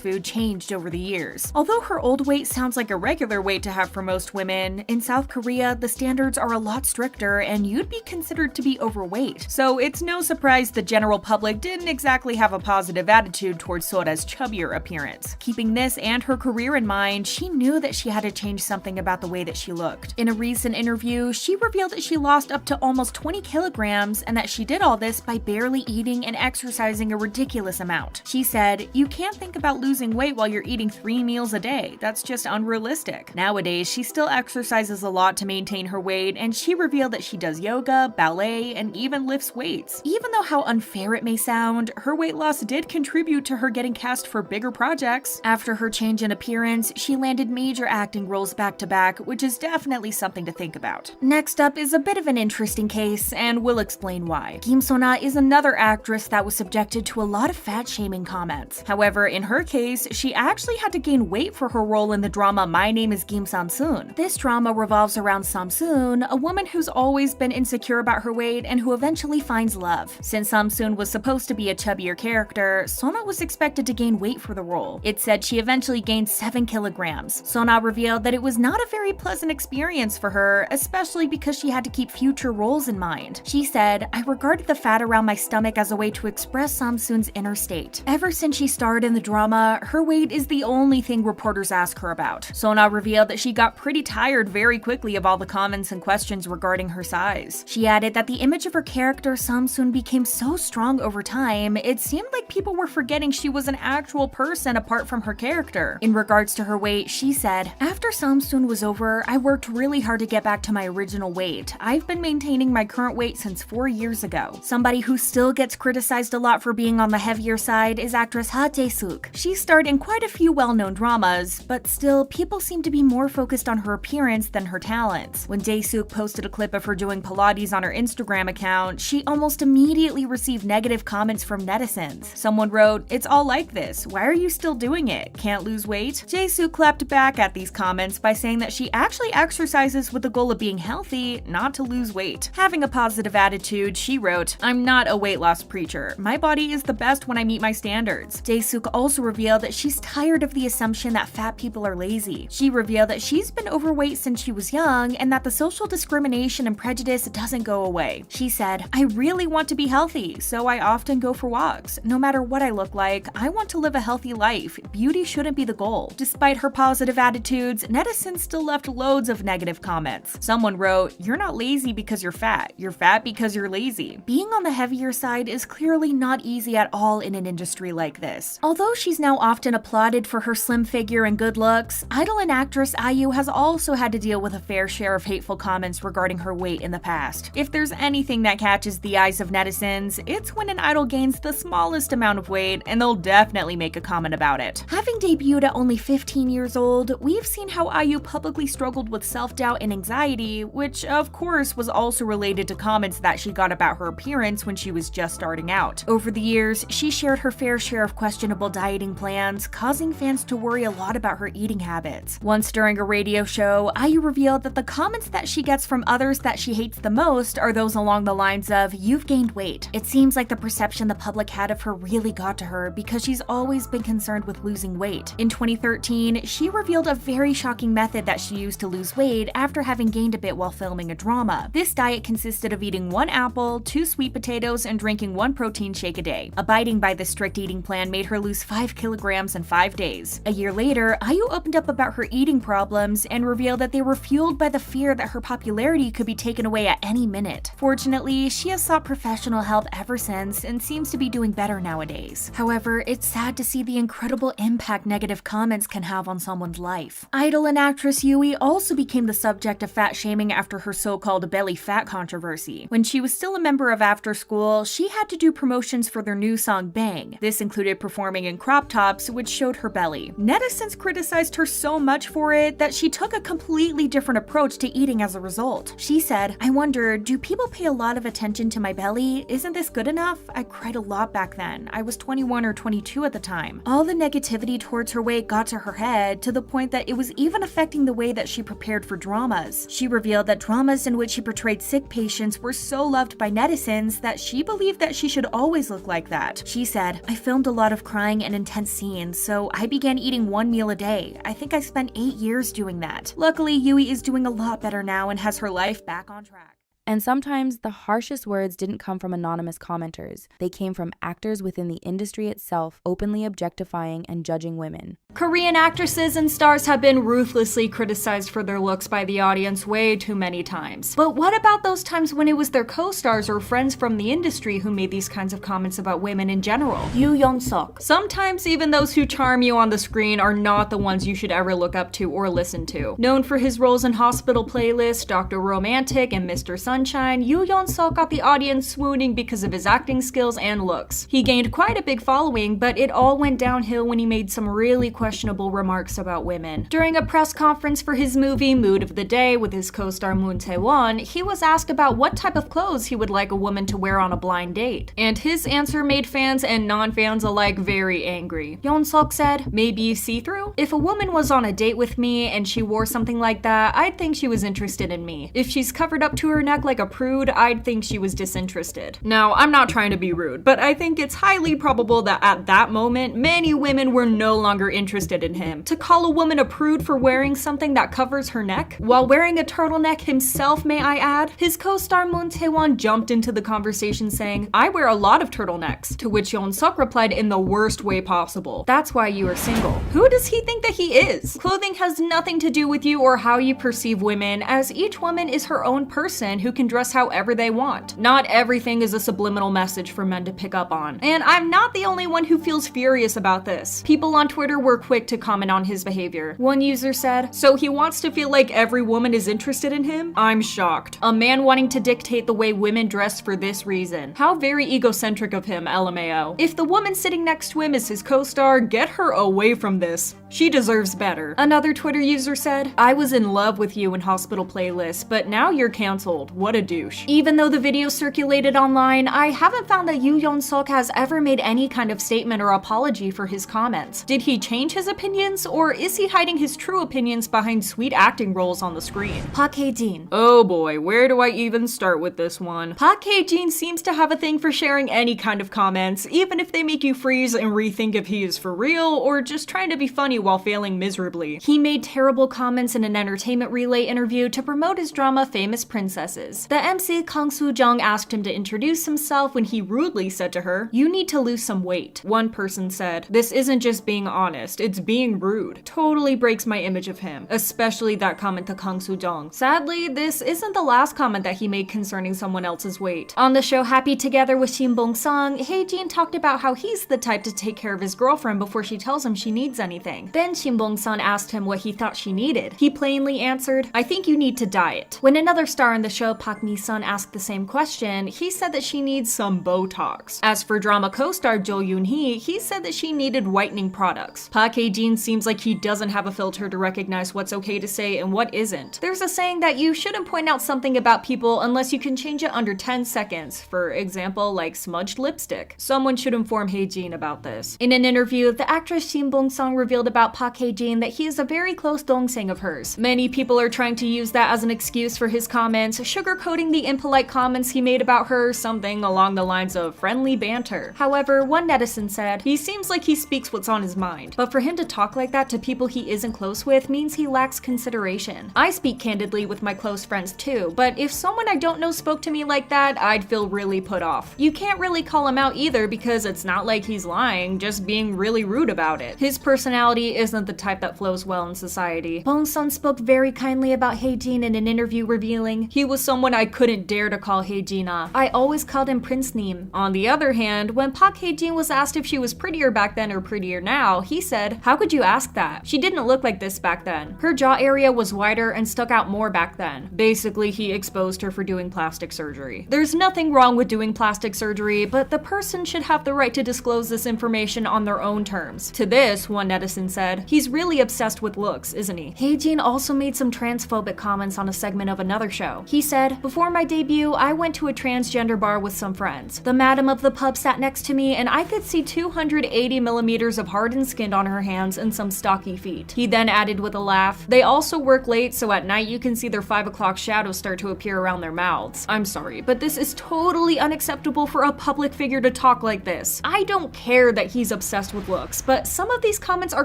food changed over the years. Although her old weight sounds like a regular weight to have for most women, in South Korea, the standards are a lot stricter and you'd be considered to be overweight. So it's no surprise the general public didn't exactly have a positive attitude towards Sora's chubbier appearance. Keeping this and her career in mind, she knew that she had to change something about the way that she looked. In a recent interview, she revealed that she lost up to almost 20 kilograms and that she did all this by barely eating and exercising a ridiculous amount. She said, "You can't think about losing weight while you're eating 3 meals a day. That's just unrealistic." Nowadays, she still exercises a lot to maintain her weight, and she revealed that she does yoga, ballet, and even lifts weights. Even though how unfair it may sound, her weight loss did contribute to her getting cast for bigger projects. After her change in appearance, she landed major acting roles back to back, which is definitely something to think about. Next up is a bit of an interesting case, and we'll explain why. Kim Soo-na is another actress that was subjected to a lot of fat-shaming comments. However, in her case, she actually had to gain weight for her role in the drama My Name is Kim Sam-soon. This drama revolves around Sam-soon, a woman who's always been insecure about her weight and who eventually finds love. Since Sam-soon was supposed to be a chubbier character, Sona was expected to gain weight for the role. It said she eventually gained 7 kilograms. Sona revealed that it was not a very pleasant experience for her, especially because she had to keep future roles in mind. She said, "I regarded the fat around my stomach as a way to express Sam-soon's inner state. Ever since she starred in the drama, her weight is the only thing reporters ask her about." Sona revealed that she got pretty tired very quickly of all the comments and questions regarding her size. She added that the image of her character Sam-soon became so strong over time, it seemed like people were forgetting she was an actual person apart from her character. In regards to her weight, she said, "After Sam-soon was over, I worked really hard to get back to my original weight. I've been maintaining my current weight since 4 years ago." Somebody who still gets criticized a lot for being on the heavier side is actress Ha Jae-suk. She starred in quite a few well-known dramas, but still, people seem to be more focused on her appearance than her talents. When Jae-suk posted a clip of her doing Pilates on her Instagram account, she almost immediately received negative comments from netizens. Someone wrote, "It's all like this. Why are you still doing it? Can't lose weight?" Jae-suk clapped back at these comments by saying that she actually exercises with the goal of being healthy, not to lose weight. Having a positive attitude, she wrote, "I'm not a weight loss preacher. My body is the best when I meet my standards." Jae-suk also revealed that she's tired of the assumption that fat people are lazy. She revealed that she's been overweight since she was young and that the social discrimination and prejudice doesn't go away. She said, "I really want to be healthy, so I often go for walks. No matter what I look like, I want to live a healthy life. Beauty shouldn't be the goal." Despite her positive attitudes, netizens still left loads of negative comments. Someone wrote, "You're not lazy because you're fat. You're fat because you're lazy." Being on the heavier side is clearly not easy at all in an industry like this. Although she's now often applauded for her slim figure and good looks, idol and actress IU has also had to deal with a fair share of hateful comments regarding her weight in the past. If there's anything that catches the eyes of netizens, it's when an idol gains the smallest amount of weight, and they'll definitely make a comment about it. Having debuted at only 15 years old, we've seen how IU publicly struggled with self-doubt and anxiety, which of course was also related to comments that she got about her appearance when she was just starting out. Over the years, she shared her fair share of questionable dieting plans, causing fans to worry a lot about her eating habits. Once during a radio show, IU revealed that the comments that she gets from others that she hates the most are those along the lines of, "You've gained weight." It seems like the perception the public had of her really got to her because she's always been concerned with losing weight. In 2013, she revealed a very shocking method that she used to lose weight after having gained a bit while filming a drama. This diet consisted of eating 1 apple, 2 sweet potatoes, and drinking 1 protein shake a day. Abiding by this strict eating plan made her lose 5 kilograms in 5 days. A year later, IU opened up about her eating problems and revealed that they were fueled by the fear that her popularity could be taken away at any minute. Fortunately, she has sought professional help ever since and seems to be doing better nowadays. However, it's sad to see the incredible impact negative comments can have on someone's life. Idol and actress Yui also became the subject of fat shaming after her so-called belly fat controversy. When she was still a member of After School, she had to do promotions for their new song Bang. This included included performing in crop tops, which showed her belly. Netizens criticized her so much for it that she took a completely different approach to eating as a result. She said, "I wonder, do people pay a lot of attention to my belly? Isn't this good enough? I cried a lot back then. I was 21 or 22 at the time." All the negativity towards her weight got to her head, to the point that it was even affecting the way that she prepared for dramas. She revealed that dramas in which she portrayed sick patients were so loved by netizens that she believed that she should always look like that. She said, "I filmed a lot of crying and intense scenes, so I began eating 1 meal a day. I think I spent 8 years doing that. Luckily, Yui is doing a lot better now and has her life back on track." And sometimes the harshest words didn't come from anonymous commenters. They came from actors within the industry itself, openly objectifying and judging women. Korean actresses and stars have been ruthlessly criticized for their looks by the audience way too many times. But what about those times when it was their co-stars or friends from the industry who made these kinds of comments about women in general? Yoo Yeon-seok. Sometimes even those who charm you on the screen are not the ones you should ever look up to or listen to. Known for his roles in Hospital Playlist, Dr. Romantic, and Mr. Sunshine, Yoo Yeon-seok got the audience swooning because of his acting skills and looks. He gained quite a big following, but it all went downhill when he made some really questionable remarks about women. During a press conference for his movie Mood of the Day with his co-star Moon Tae-won, he was asked about what type of clothes he would like a woman to wear on a blind date. And his answer made fans and non-fans alike very angry. Yeon-seok said, "Maybe see-through? If a woman was on a date with me and she wore something like that, I'd think she was interested in me. If she's covered up to her neck like a prude, I'd think she was disinterested." Now, I'm not trying to be rude, but I think it's highly probable that at that moment, many women were no longer interested in him. To call a woman a prude for wearing something that covers her neck, while wearing a turtleneck himself, may I add, his co-star Moon Tae-won jumped into the conversation saying, "I wear a lot of turtlenecks," to which Yeon-seok replied in the worst way possible, "That's why you are single." Who does he think that he is? Clothing has nothing to do with you or how you perceive women, as each woman is her own person who can dress however they want. Not everything is a subliminal message for men to pick up on. And I'm not the only one who feels furious about this. People on Twitter were quick to comment on his behavior. One user said, "So he wants to feel like every woman is interested in him? I'm shocked. A man wanting to dictate the way women dress for this reason. How very egocentric of him, LMAO. If the woman sitting next to him is his co-star, get her away from this. She deserves better." Another Twitter user said, "I was in love with you in Hospital Playlist, but now you're cancelled. What a douche." Even though the video circulated online, I haven't found that Yoo Yeon-seok has ever made any kind of statement or apology for his comments. Did he change his opinions, or is he hiding his true opinions behind sweet acting roles on the screen? Park Hae-jin. Oh boy, where do I even start with this one? Park Hae-jin seems to have a thing for sharing any kind of comments, even if they make you freeze and rethink if he is for real or just trying to be funny while failing miserably. He made terrible comments in an Entertainment Relay interview to promote his drama Famous Princesses. The MC Kang Soo-jung asked him to introduce himself when he rudely said to her, "You need to lose some weight." One person said, "This isn't just being honest, it's being rude." Totally breaks my image of him, especially that comment to Kang Soo-jung. Sadly, this isn't the last comment that he made concerning someone else's weight. On the show Happy Together with Shin Bong-sung, Hae-jin talked about how he's the type to take care of his girlfriend before she tells him she needs anything. Then Shin Bong-sung asked him what he thought she needed. He plainly answered, "I think you need to diet." When another star in the show, Park Mi-sun, asked the same question, he said that she needs some Botox. As for drama co-star Jo Yoon-hee, he said that she needed whitening products. Park Hae-jin seems like he doesn't have a filter to recognize what's okay to say and what isn't. There's a saying that you shouldn't point out something about people unless you can change it under 10 seconds, for example, like smudged lipstick. Someone should inform Hae-jin about this. In an interview, the actress Shin Bong-sung revealed about Park Hae-jin that he is a very close dongseng of hers. Many people are trying to use that as an excuse for his comments, sugarcoating the impolite comments he made about her, something along the lines of friendly banter. However, one netizen said, "He seems like he speaks what's on his mind, but for him to talk like that to people he isn't close with means he lacks consideration. I speak candidly with my close friends too, but if someone I don't know spoke to me like that, I'd feel really put off." You can't really call him out either because it's not like he's lying, just being really rude about it. His personality isn't the type that flows well in society. Bong-sun spoke very kindly about Hae-jin in an interview revealing, "He was someone I couldn't dare to call Hae-jina. I always called him Prince Neem. On the other hand, when Park Hae-jin was asked if she was prettier back then or prettier now, he said, "How could you ask that? She didn't look like this back then. Her jaw area was wider and stuck out more back then." Basically, he exposed her for doing plastic surgery. There's nothing wrong with doing plastic surgery, but the person should have the right to disclose this information on their own terms. To this, one netizen said, "He's really obsessed with looks, isn't he?" Hae-jin also made some transphobic comments on a segment of another show. He said, "Before my debut, I went to a transgender bar with some friends. The madam of the pub sat next to me and I could see 280 millimeters of hardened skin on her hands and some stocky feet." He then added with a laugh, "They also work late, so at night you can see their 5 o'clock shadows start to appear around their mouths. I'm sorry, but this is totally unacceptable for a public figure to talk like this. I don't care that he's obsessed with looks, but some of these comments are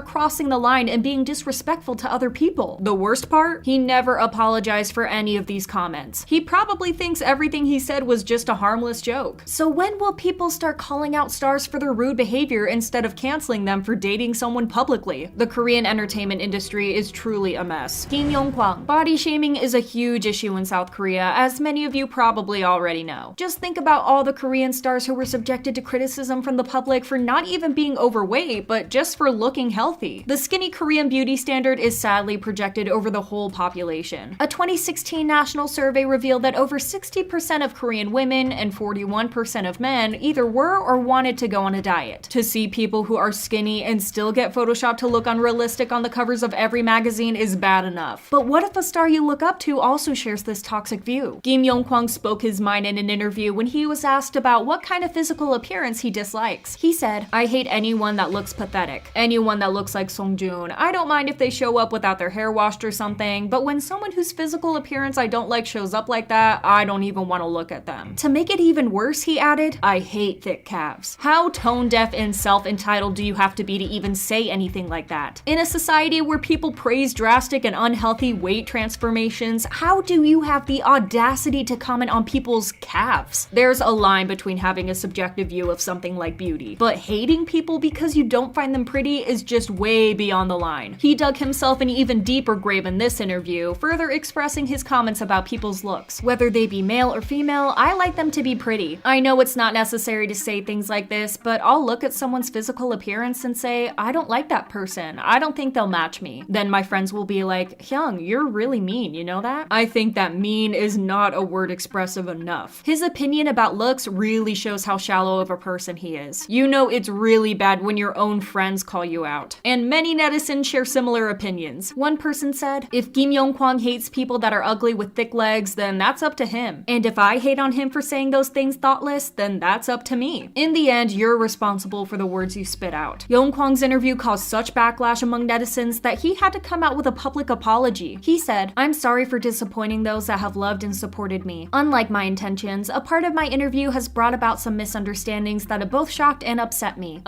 crossing the line and being disrespectful to other people." The worst part? He never apologized for any of these comments. He probably thinks everything he said was just a harmless joke. So when will people start calling out stars for their rude behavior instead of canceling them for dating someone publicly? The Korean entertainment industry is truly a mess. Kim Yong-kwang. Body shaming is a huge issue in South Korea, as many of you probably already know. Just think about all the Korean stars who were subjected to criticism from the public for not even being overweight, but just for looking healthy. The skinny Korean beauty standard is sadly projected over the whole population. A 2016 national survey revealed that over 60% of Korean women and 41% of men either were or wanted to go on a diet. To see people who are skinny and still get photoshopped to look unrealistic on the covers of every magazine is bad enough. But what if a star you look up to also shares this toxic view? Kim Yong-kwang spoke his mind in an interview when he was asked about what kind of physical appearance he dislikes. He said, "I hate anyone that looks pathetic. Anyone that looks like Song-joon. I don't mind if they show up without their hair washed or something, but when someone whose physical appearance I don't like shows up like that, I don't even want to look at them." To make it even worse, he added, "I hate thick calves." How tone-deaf and self-entitled do you have to be to even say anything like that? In a society where people praise drastic and unhealthy weight transformations, how do you have the audacity to comment on people's calves? There's a line between having a subjective view of something like beauty, but hating people because you don't find them pretty is just way beyond the line. He dug himself an even deeper grave in this interview, further expressing his comments about people's looks. "Whether they be male or female, I like them to be pretty. I know it's not necessary to say things like this, but I'll look at someone's physical appearance and say, I don't like that person. I don't think they'll match me. Then my friends will be like, Hyung, you're really mean, you know that?" I think that mean is not a word expressive enough. His opinion about looks really shows how shallow of a person he is. You know it's really bad when your own friends call you out. And many netizens share similar opinions. One person said, "If Kim Yong-kwang hates people that are ugly with thick legs, then that's up to him. And if I hate on him for saying those things thoughtless, then that's up to me. In the end, you're responsible for the words you spit out." Yong-kwang's interview caused such backlash among netizens that he had to come out with a public apology. He said, "I'm sorry for disappointing those that have loved and supported me. Unlike my intentions, a part of my interview has brought about some misunderstandings that have both shocked and upset me.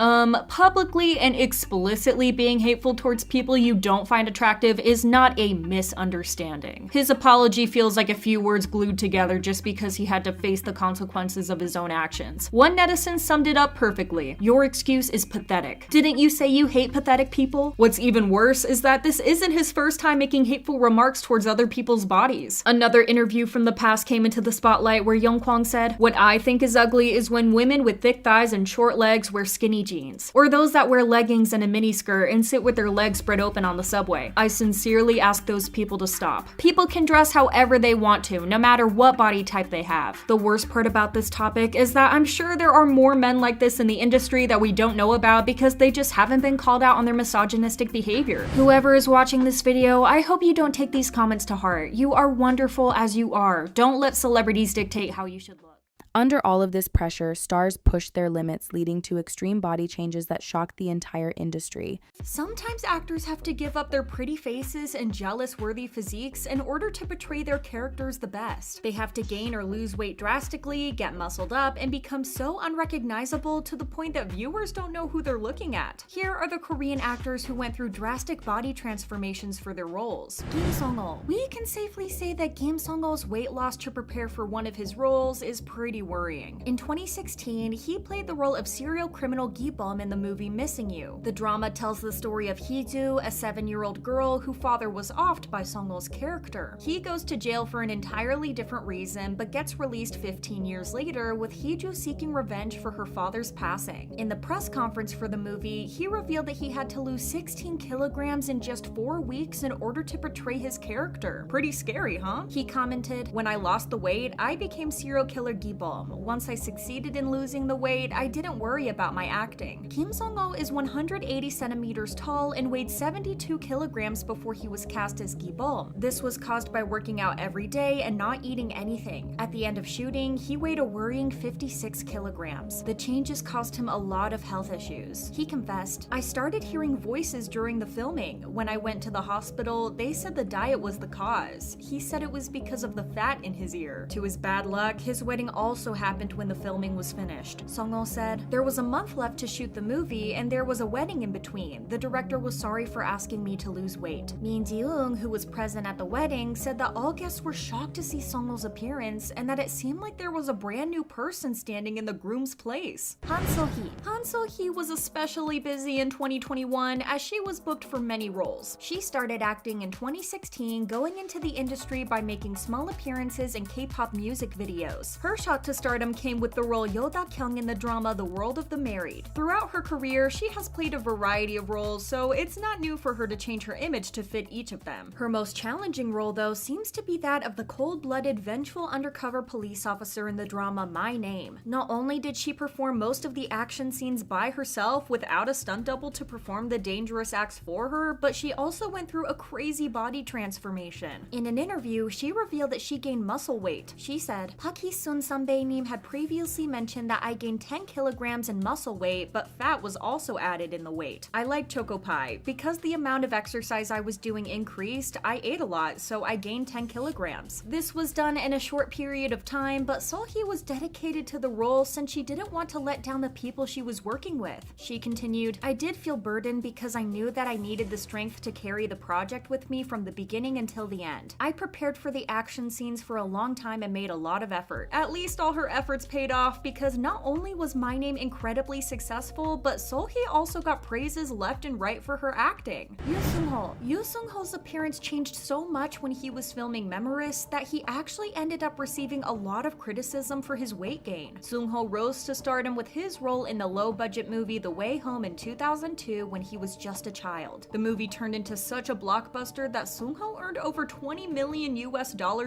Publicly and explicitly being hateful towards people you don't find attractive is not a misunderstanding." His apology feels like a few words glued together just because he had to face the consequences of his own actions. One netizen summed it up perfectly. "Your excuse is pathetic. Didn't you say you hate pathetic people?" What's even worse is that this isn't his first time making hateful remarks towards other people's bodies. Another interview from the past came into the spotlight where Yong-kwang said, "What I think is ugly is when women with thick thighs and short legs wear skinny jeans, or those that wear leggings and a miniskirt and sit with their legs spread open on the subway. I sincerely ask those people to stop. People can dress however they want to, no matter what body type they have." The worst part about this topic is that I'm sure there are more men like this in the industry that we don't know about because they just haven't been called out on their misogynistic behavior. Whoever is watching this video, I hope you don't take these comments to heart. You are wonderful as you are. Don't let celebrities dictate how you should look. Under all of this pressure, stars pushed their limits, leading to extreme body changes that shocked the entire industry. Sometimes actors have to give up their pretty faces and jealous-worthy physiques in order to portray their characters the best. They have to gain or lose weight drastically, get muscled up, and become so unrecognizable to the point that viewers don't know who they're looking at. Here are the Korean actors who went through drastic body transformations for their roles. Kim Soo Hyun. We can safely say that Kim Soo Hyun's weight loss to prepare for one of his roles is pretty me worrying. In 2016, he played the role of serial criminal Gi-bum in the movie Missing You. The drama tells the story of Hee-ju, a 7-year-old girl whose father was offed by Sung-ho's character. He goes to jail for an entirely different reason, but gets released 15 years later, with Hee-ju seeking revenge for her father's passing. In the press conference for the movie, he revealed that he had to lose 16 kilograms in just 4 weeks in order to portray his character. Pretty scary, huh? He commented, "When I lost the weight, I became serial killer Gi-bum. Once I succeeded in losing the weight, I didn't worry about my acting." Kim Soo-hyun is 180 centimeters tall and weighed 72 kilograms before he was cast as Gi-bum. This was caused by working out every day and not eating anything. At the end of shooting, he weighed a worrying 56 kilograms. The changes caused him a lot of health issues. He confessed, "I started hearing voices during the filming. When I went to the hospital, they said the diet was the cause. He said it was because of the fat in his ear." To his bad luck, his wedding also happened when the filming was finished. Sung-ho said, "There was a month left to shoot the movie, and there was a wedding in between. The director was sorry for asking me to lose weight." Min Ji-eung, who was present at the wedding, said that all guests were shocked to see Sung-ho's appearance and that it seemed like there was a brand new person standing in the groom's place. So Hee. So Hee was especially busy in 2021 as she was booked for many roles. She started acting in 2016, going into the industry by making small appearances in K-pop music videos. Her shot to stardom came with the role Yoda Kyung in the drama The World of the Married. Throughout her career, she has played a variety of roles, so it's not new for her to change her image to fit each of them. Her most challenging role, though, seems to be that of the cold-blooded, vengeful undercover police officer in the drama My Name. Not only did she perform most of the action scenes by herself without a stunt double to perform the dangerous acts for her, but she also went through a crazy body transformation. In an interview, she revealed that she gained muscle weight. She said, "Park Hee-sun Sanbae-nim had previously mentioned that I gained 10 kilograms in muscle weight, but fat was also added in the weight. I like choco pie. Because the amount of exercise I was doing increased, I ate a lot, so I gained 10 kilograms. This was done in a short period of time, but So Hee was dedicated to the role since she didn't want to let down the people she was working with." She continued, "I did feel burdened because I knew that I needed the strength to carry the project with me from the beginning until the end. I prepared for the action scenes for a long time and made a lot of effort." At least all her efforts paid off, because not only was My Name incredibly successful, but So Hee also got praises left and right for her acting. Yoo Sung-ho's appearance changed so much when he was filming Memorist that he actually ended up receiving a lot of criticism for his weight gain. Sung-ho rose to stardom with his role in the low-budget movie The Way Home in 2002 when he was just a child. The movie turned into such a blockbuster that Sung-ho earned over $20 million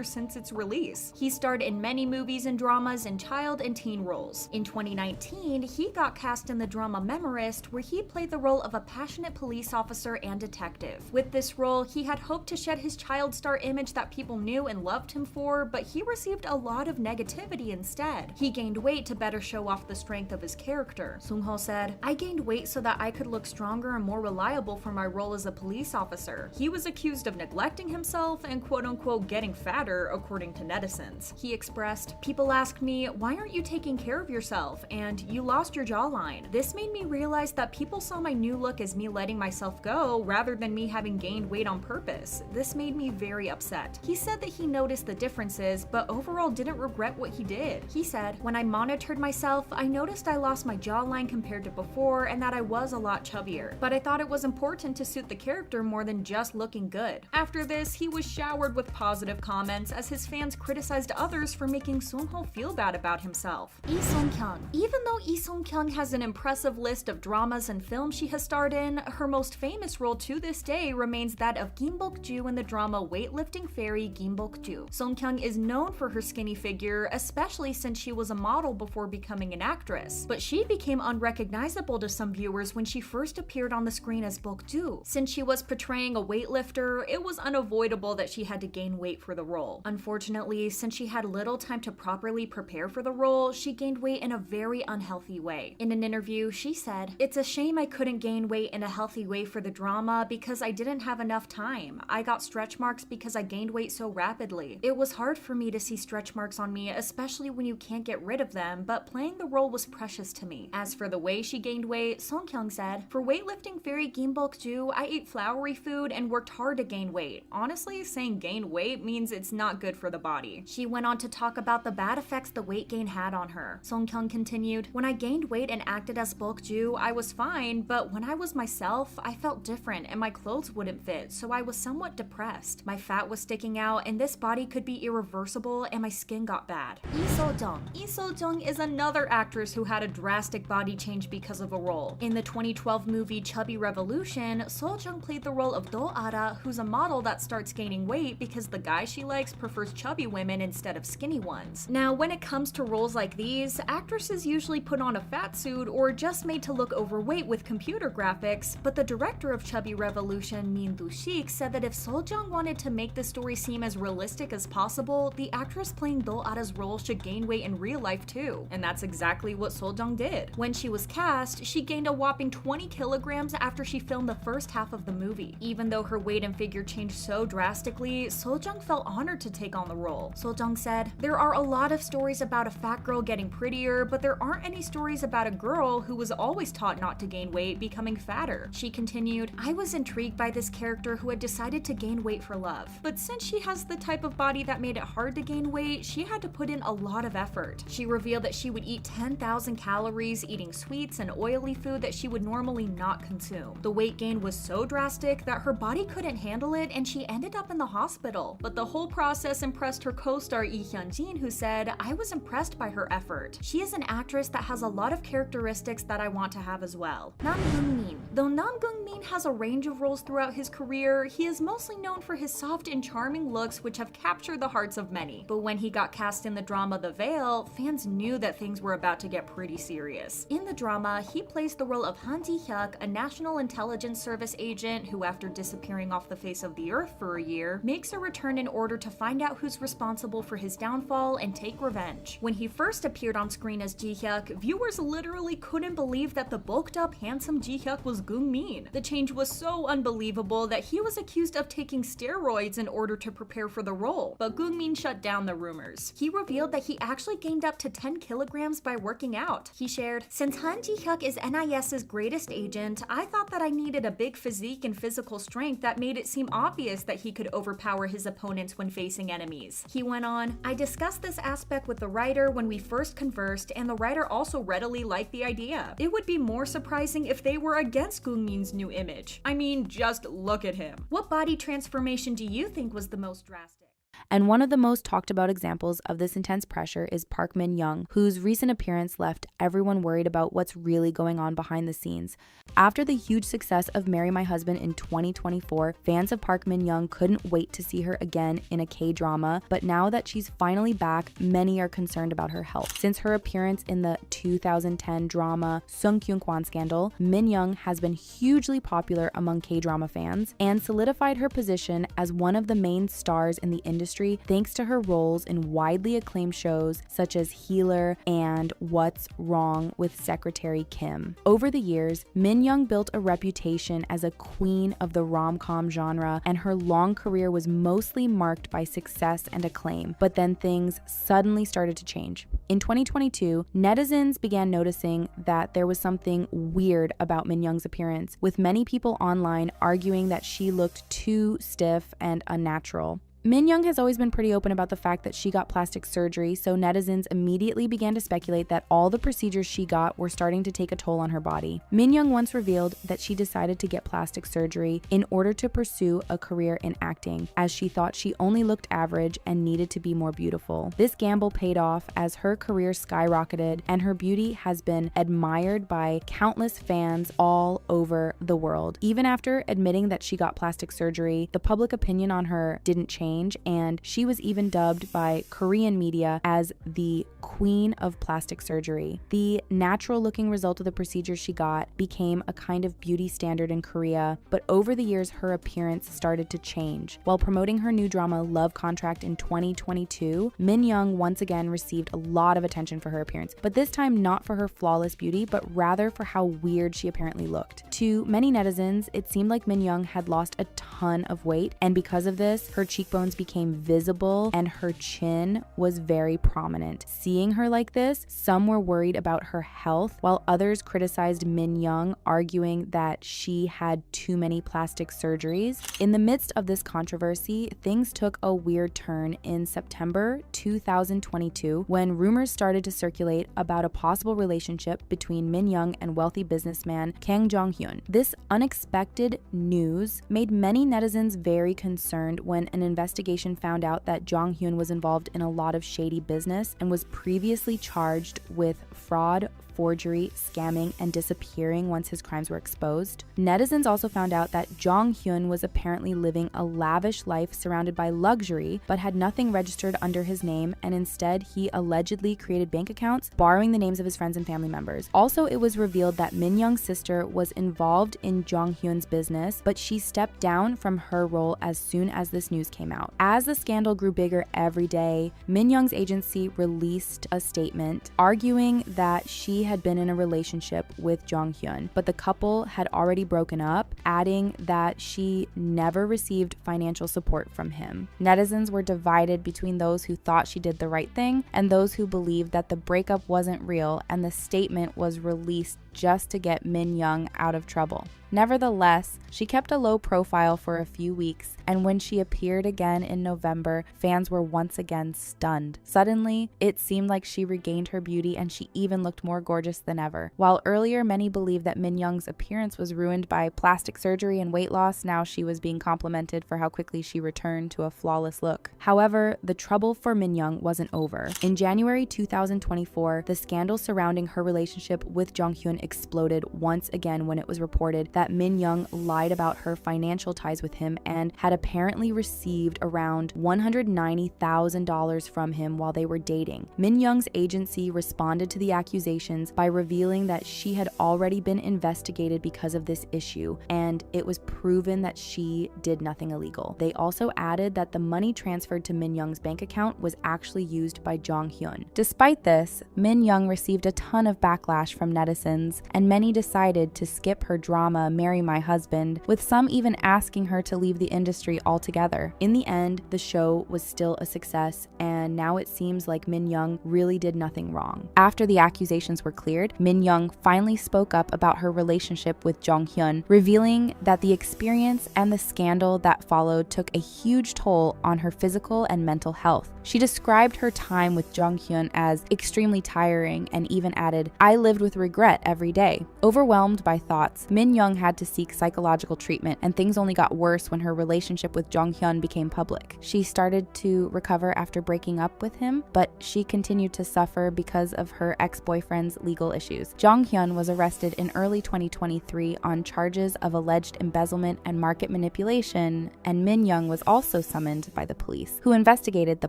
since its release. He starred in many movies and dramas in child and teen roles. In 2019, he got cast in the drama Memorist, where he played the role of a passionate police officer and detective. With this role, he had hoped to shed his child star image that people knew and loved him for, but he received a lot of negativity instead. He gained weight to better show off the strength of his character. Sung-ho said, "I gained weight so that I could look stronger and more reliable for my role as a police officer." He was accused of neglecting himself and quote-unquote getting fatter, according to netizens. He expressed, "People asked me, 'Why aren't you taking care of yourself?' And 'You lost your jawline.' This made me realize that people saw my new look as me letting myself go rather than me having gained weight on purpose. This made me very upset." He said that he noticed the differences, but overall didn't regret what he did. He said, "When I monitored myself, I noticed I lost my jawline compared to before and that I was a lot chubbier. But I thought it was important to suit the character more than just looking good." After this, he was showered with positive comments as his fans criticized others for making Sung-ho feel bad about himself. Lee Sung-kyung. Even though Lee Sung-kyung has an impressive list of dramas and films she has starred in, her most famous role to this day remains that of Kim Bok-ju in the drama Weightlifting Fairy Kim Bok-ju. Sung-kyung is known for her skinny figure, especially since she was a model before becoming an actress. But she became unrecognizable to some viewers when she first appeared on the screen as Bok-ju. Since she was portraying a weightlifter, it was unavoidable that she had to gain weight for the role. Unfortunately, since she had little time to properly prepare for the role, she gained weight in a very unhealthy way. In an interview, she said, "It's a shame I couldn't gain weight in a healthy way for the drama because I didn't have enough time. I got stretch marks because I gained weight so rapidly. It was hard for me to see stretch marks on me, especially when you can't get rid of them, but playing the role was precious to me." As for the way she gained weight, Sung-kyung said, "For Weightlifting Fairy Kim Bok-ju, I ate floury food and worked hard to gain weight. Honestly, saying gain weight means it's not good for the body." She went on to talk about the bad effects effects the weight gain had on her. Song Kyung continued, "When I gained weight and acted as Bokju, I was fine, but when I was myself, I felt different and my clothes wouldn't fit, so I was somewhat depressed. My fat was sticking out and this body could be irreversible and my skin got bad." Lee So-jung. Lee So-jung is another actress who had a drastic body change because of a role. In the 2012 movie Chubby Revolution, So-jung played the role of Do Ara, who's a model that starts gaining weight because the guy she likes prefers chubby women instead of skinny ones. Now, when it comes to roles like these, actresses usually put on a fat suit or just made to look overweight with computer graphics, but the director of Chubby Revolution, Min Do-sik, said that if So-jung wanted to make the story seem as realistic as possible, the actress playing Do Ara's role should gain weight in real life too. And that's exactly what So-jung did. When she was cast, she gained a whopping 20 kilograms after she filmed the first half of the movie. Even though her weight and figure changed so drastically, So-jung felt honored to take on the role. So-jung said, "There are a lot of stories about a fat girl getting prettier, but there aren't any stories about a girl who was always taught not to gain weight becoming fatter." She continued, "I was intrigued by this character who had decided to gain weight for love. But since she has the type of body that made it hard to gain weight, she had to put in a lot of effort." She revealed that she would eat 10,000 calories, eating sweets and oily food that she would normally not consume. The weight gain was so drastic that her body couldn't handle it and she ended up in the hospital. But the whole process impressed her co-star Lee Hyun-jin, who said, "I was impressed by her effort. She is an actress that has a lot of characteristics that I want to have as well." Nam Gung-min. Though Nam Gung-min has a range of roles throughout his career, he is mostly known for his soft and charming looks which have captured the hearts of many. But when he got cast in the drama The Veil, fans knew that things were about to get pretty serious. In the drama, he plays the role of Han Ji-hyuk, a National Intelligence Service agent who, after disappearing off the face of the earth for a year, makes a return in order to find out who's responsible for his downfall and take revenge. When he first appeared on screen as Ji-hyuk, viewers literally couldn't believe that the bulked up, handsome Ji-hyuk was Gung-min. The change was so unbelievable that he was accused of taking steroids in order to prepare for the role, but Gung-min shut down the rumors. He revealed that he actually gained up to 10 kilograms by working out. He shared, "Since Han Ji-hyuk is NIS's greatest agent, I thought that I needed a big physique and physical strength that made it seem obvious that he could overpower his opponents when facing enemies." He went on, "I discussed this aspect with the writer when we first conversed, and the writer also readily liked the idea. It would be more surprising if they were against Gung-min's new image. I mean, just look at him." What body transformation do you think was the most drastic? And one of the most talked about examples of this intense pressure is Park Min-young, whose recent appearance left everyone worried about what's really going on behind the scenes. After the huge success of Marry My Husband in 2024, fans of Park Min-young couldn't wait to see her again in a K-drama, but now that she's finally back, many are concerned about her health. Since her appearance in the 2010 drama Sung Kyun-kwan Scandal, Min-young has been hugely popular among K-drama fans and solidified her position as one of the main stars in the industry thanks to her roles in widely acclaimed shows such as Healer and What's Wrong with Secretary Kim. Over the years, Min-young built a reputation as a queen of the rom-com genre, and her long career was mostly marked by success and acclaim. But then things suddenly started to change. In 2022, netizens began noticing that there was something weird about Min-young's appearance, with many people online arguing that she looked too stiff and unnatural. Min-young has always been pretty open about the fact that she got plastic surgery, so netizens immediately began to speculate that all the procedures she got were starting to take a toll on her body. Min-young once revealed that she decided to get plastic surgery in order to pursue a career in acting, as she thought she only looked average and needed to be more beautiful. This gamble paid off as her career skyrocketed, and her beauty has been admired by countless fans all over the world. Even after admitting that she got plastic surgery, the public opinion on her didn't change, and she was even dubbed by Korean media as the Queen of Plastic Surgery. The natural looking result of the procedure she got became a kind of beauty standard in Korea, but over the years her appearance started to change. While promoting her new drama Love Contract in 2022, Min-young once again received a lot of attention for her appearance, but this time not for her flawless beauty, but rather for how weird she apparently looked. To many netizens, it seemed like Min-young had lost a ton of weight, and because of this, her cheekbones cheekbones became visible and her chin was very prominent. Seeing her like this, some were worried about her health, while others criticized Min Young, arguing that she had too many plastic surgeries. In the midst of this controversy, things took a weird turn in September 2022 when rumors started to circulate about a possible relationship between Min Young and wealthy businessman Kang Hyun. This unexpected news made many netizens very concerned when an investigation found out that Jong Hyun was involved in a lot of shady business and was previously charged with fraud, forgery, scamming, and disappearing once his crimes were exposed. Netizens also found out that Jong Hyun was apparently living a lavish life surrounded by luxury, but had nothing registered under his name, and instead he allegedly created bank accounts, borrowing the names of his friends and family members. Also, it was revealed that Min Young's sister was involved in Jong Hyun's business, but she stepped down from her role as soon as this news came out. As the scandal grew bigger every day, Min Young's agency released a statement arguing that she had been in a relationship with Jong Hyun, but the couple had already broken up, adding that she never received financial support from him. Netizens were divided between those who thought she did the right thing and those who believed that the breakup wasn't real and the statement was released just to get Min Young out of trouble. Nevertheless, she kept a low profile for a few weeks, and when she appeared again in November, fans were once again stunned. Suddenly, it seemed like she regained her beauty and she even looked more gorgeous than ever. While earlier many believed that Min Young's appearance was ruined by plastic surgery and weight loss, now she was being complimented for how quickly she returned to a flawless look. However, the trouble for Min Young wasn't over. In January 2024, the scandal surrounding her relationship with Jong Hyun exploded once again when it was reported that Min Young lied about her financial ties with him and had apparently received around $190,000 from him while they were dating. Min Young's agency responded to the accusations by revealing that she had already been investigated because of this issue, and it was proven that she did nothing illegal. They also added that the money transferred to Min Young's bank account was actually used by Jong Hyun. Despite this, Min Young received a ton of backlash from netizens, and many decided to skip her drama Marry My Husband, with some even asking her to leave the industry altogether. In the end, the show was still a success, and now it seems like Min Young really did nothing wrong. After the accusations were cleared, Min Young finally spoke up about her relationship with Jong Hyun, revealing that the experience and the scandal that followed took a huge toll on her physical and mental health. She described her time with Jong Hyun as extremely tiring and even added, "I lived with regret every day." Overwhelmed by thoughts, Min Young had to seek psychological treatment, and things only got worse when her relationship with Jong Hyun became public. She started to recover after breaking up with him, but she continued to suffer because of her ex-boyfriend's legal issues. Jong Hyun was arrested in early 2023 on charges of alleged embezzlement and market manipulation, and Min Young was also summoned by the police, who investigated the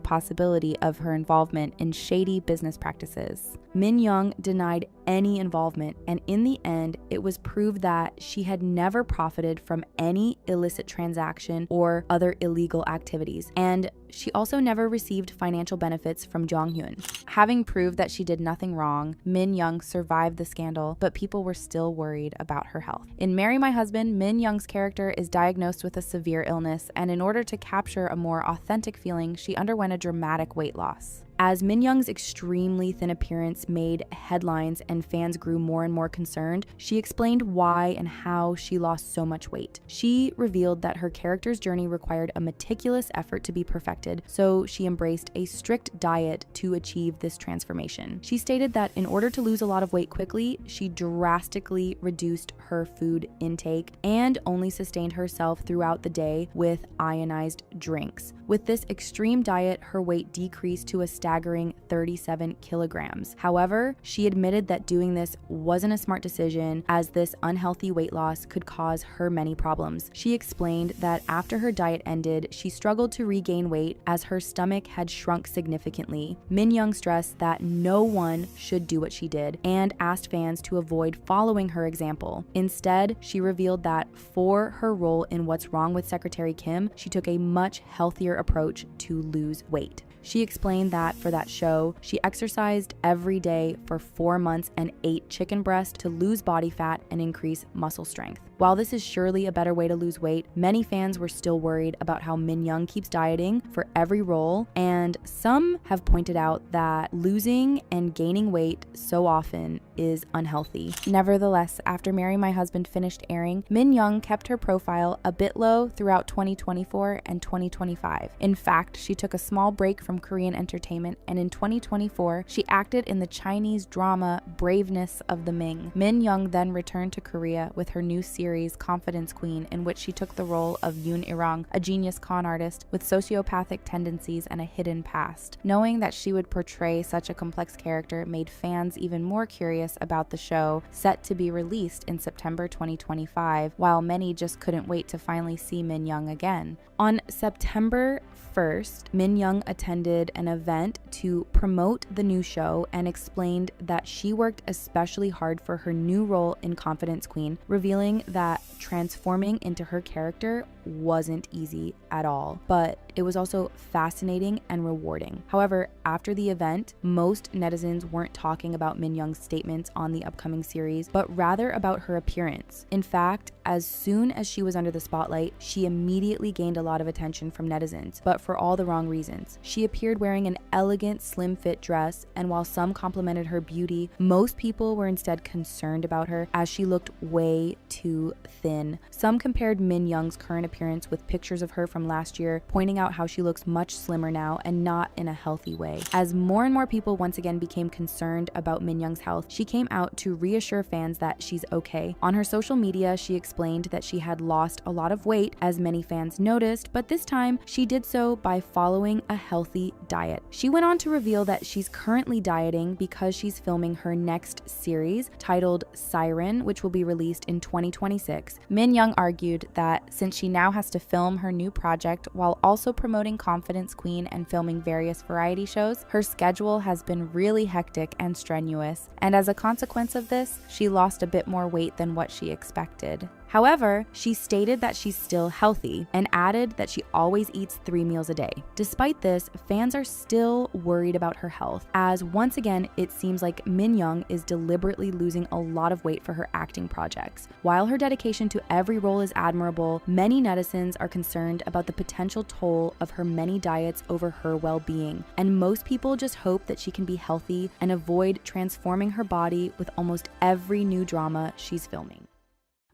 possibility of her involvement in shady business practices. Min Young denied any involvement, and in the end, it was proved that she had never profited from any illicit transaction or other illegal activities, and she also never received financial benefits from Jong Hyun. Having proved that she did nothing wrong, Min Young survived the scandal, but people were still worried about her health. In Marry My Husband, Min Young's character is diagnosed with a severe illness, and in order to capture a more authentic feeling, she underwent a dramatic weight loss. As Min Young's extremely thin appearance made headlines and fans grew more and more concerned, she explained why and how she lost so much weight. She revealed that her character's journey required a meticulous effort to be perfected, so she embraced a strict diet to achieve this transformation. She stated that in order to lose a lot of weight quickly, she drastically reduced her food intake and only sustained herself throughout the day with ionized drinks. With this extreme diet, her weight decreased to a staggering 37 kilograms. However, she admitted that doing this wasn't a smart decision, as this unhealthy weight loss could cause her many problems. She explained that after her diet ended, she struggled to regain weight as her stomach had shrunk significantly. Min Young stressed that no one should do what she did and asked fans to avoid following her example. Instead, she revealed that for her role in What's Wrong with Secretary Kim, she took a much healthier approach to lose weight. She explained that for that show, she exercised every day for 4 months and ate chicken breast to lose body fat and increase muscle strength. While this is surely a better way to lose weight, many fans were still worried about how Min Young keeps dieting for every role, and some have pointed out that losing and gaining weight so often is unhealthy. Nevertheless, after Marry My Husband finished airing, Min Young kept her profile a bit low throughout 2024 and 2025. In fact, she took a small break from Korean entertainment, and in 2024, she acted in the Chinese drama Braveness of the Ming. Min Young then returned to Korea with her new series Confidence Queen, in which she took the role of Yoon Il-rang, a genius con artist with sociopathic tendencies and a hidden past. Knowing that she would portray such a complex character made fans even more curious about the show, set to be released in September 2025, while many just couldn't wait to finally see Min Young again. On September 1st, Min Young attended an event to promote the new show and explained that she worked especially hard for her new role in Confidence Queen, revealing that transforming into her character wasn't easy at all, but it was also fascinating and rewarding. However, after the event, most netizens weren't talking about Min Young's statements on the upcoming series, but rather about her appearance. In fact, as soon as she was under the spotlight, she immediately gained a lot of attention from netizens, but for all the wrong reasons. She appeared wearing an elegant, slim-fit dress, and while some complimented her beauty, most people were instead concerned about her as she looked way too thin. Some compared Min Young's current appearance with pictures of her from last year, pointing out how she looks much slimmer now and not in a healthy way. As more and more people once again became concerned about Min Young's health, she came out to reassure fans that she's okay. On her social media, she explained that she had lost a lot of weight, as many fans noticed, but this time she did so by following a healthy diet. She went on to reveal that she's currently dieting because she's filming her next series titled Siren, which will be released in 2026. Min Young argued that since she now has to film her new project while also promoting Confidence Queen and filming various variety shows, her schedule has been really hectic and strenuous, and as a consequence of this, she lost a bit more weight than what she expected. However, she stated that she's still healthy and added that she always eats 3 meals a day. Despite this, fans are still worried about her health, as once again, it seems like Min Young is deliberately losing a lot of weight for her acting projects. While her dedication to every role is admirable, many netizens are concerned about the potential toll of her many diets over her well-being, and most people just hope that she can be healthy and avoid transforming her body with almost every new drama she's filming.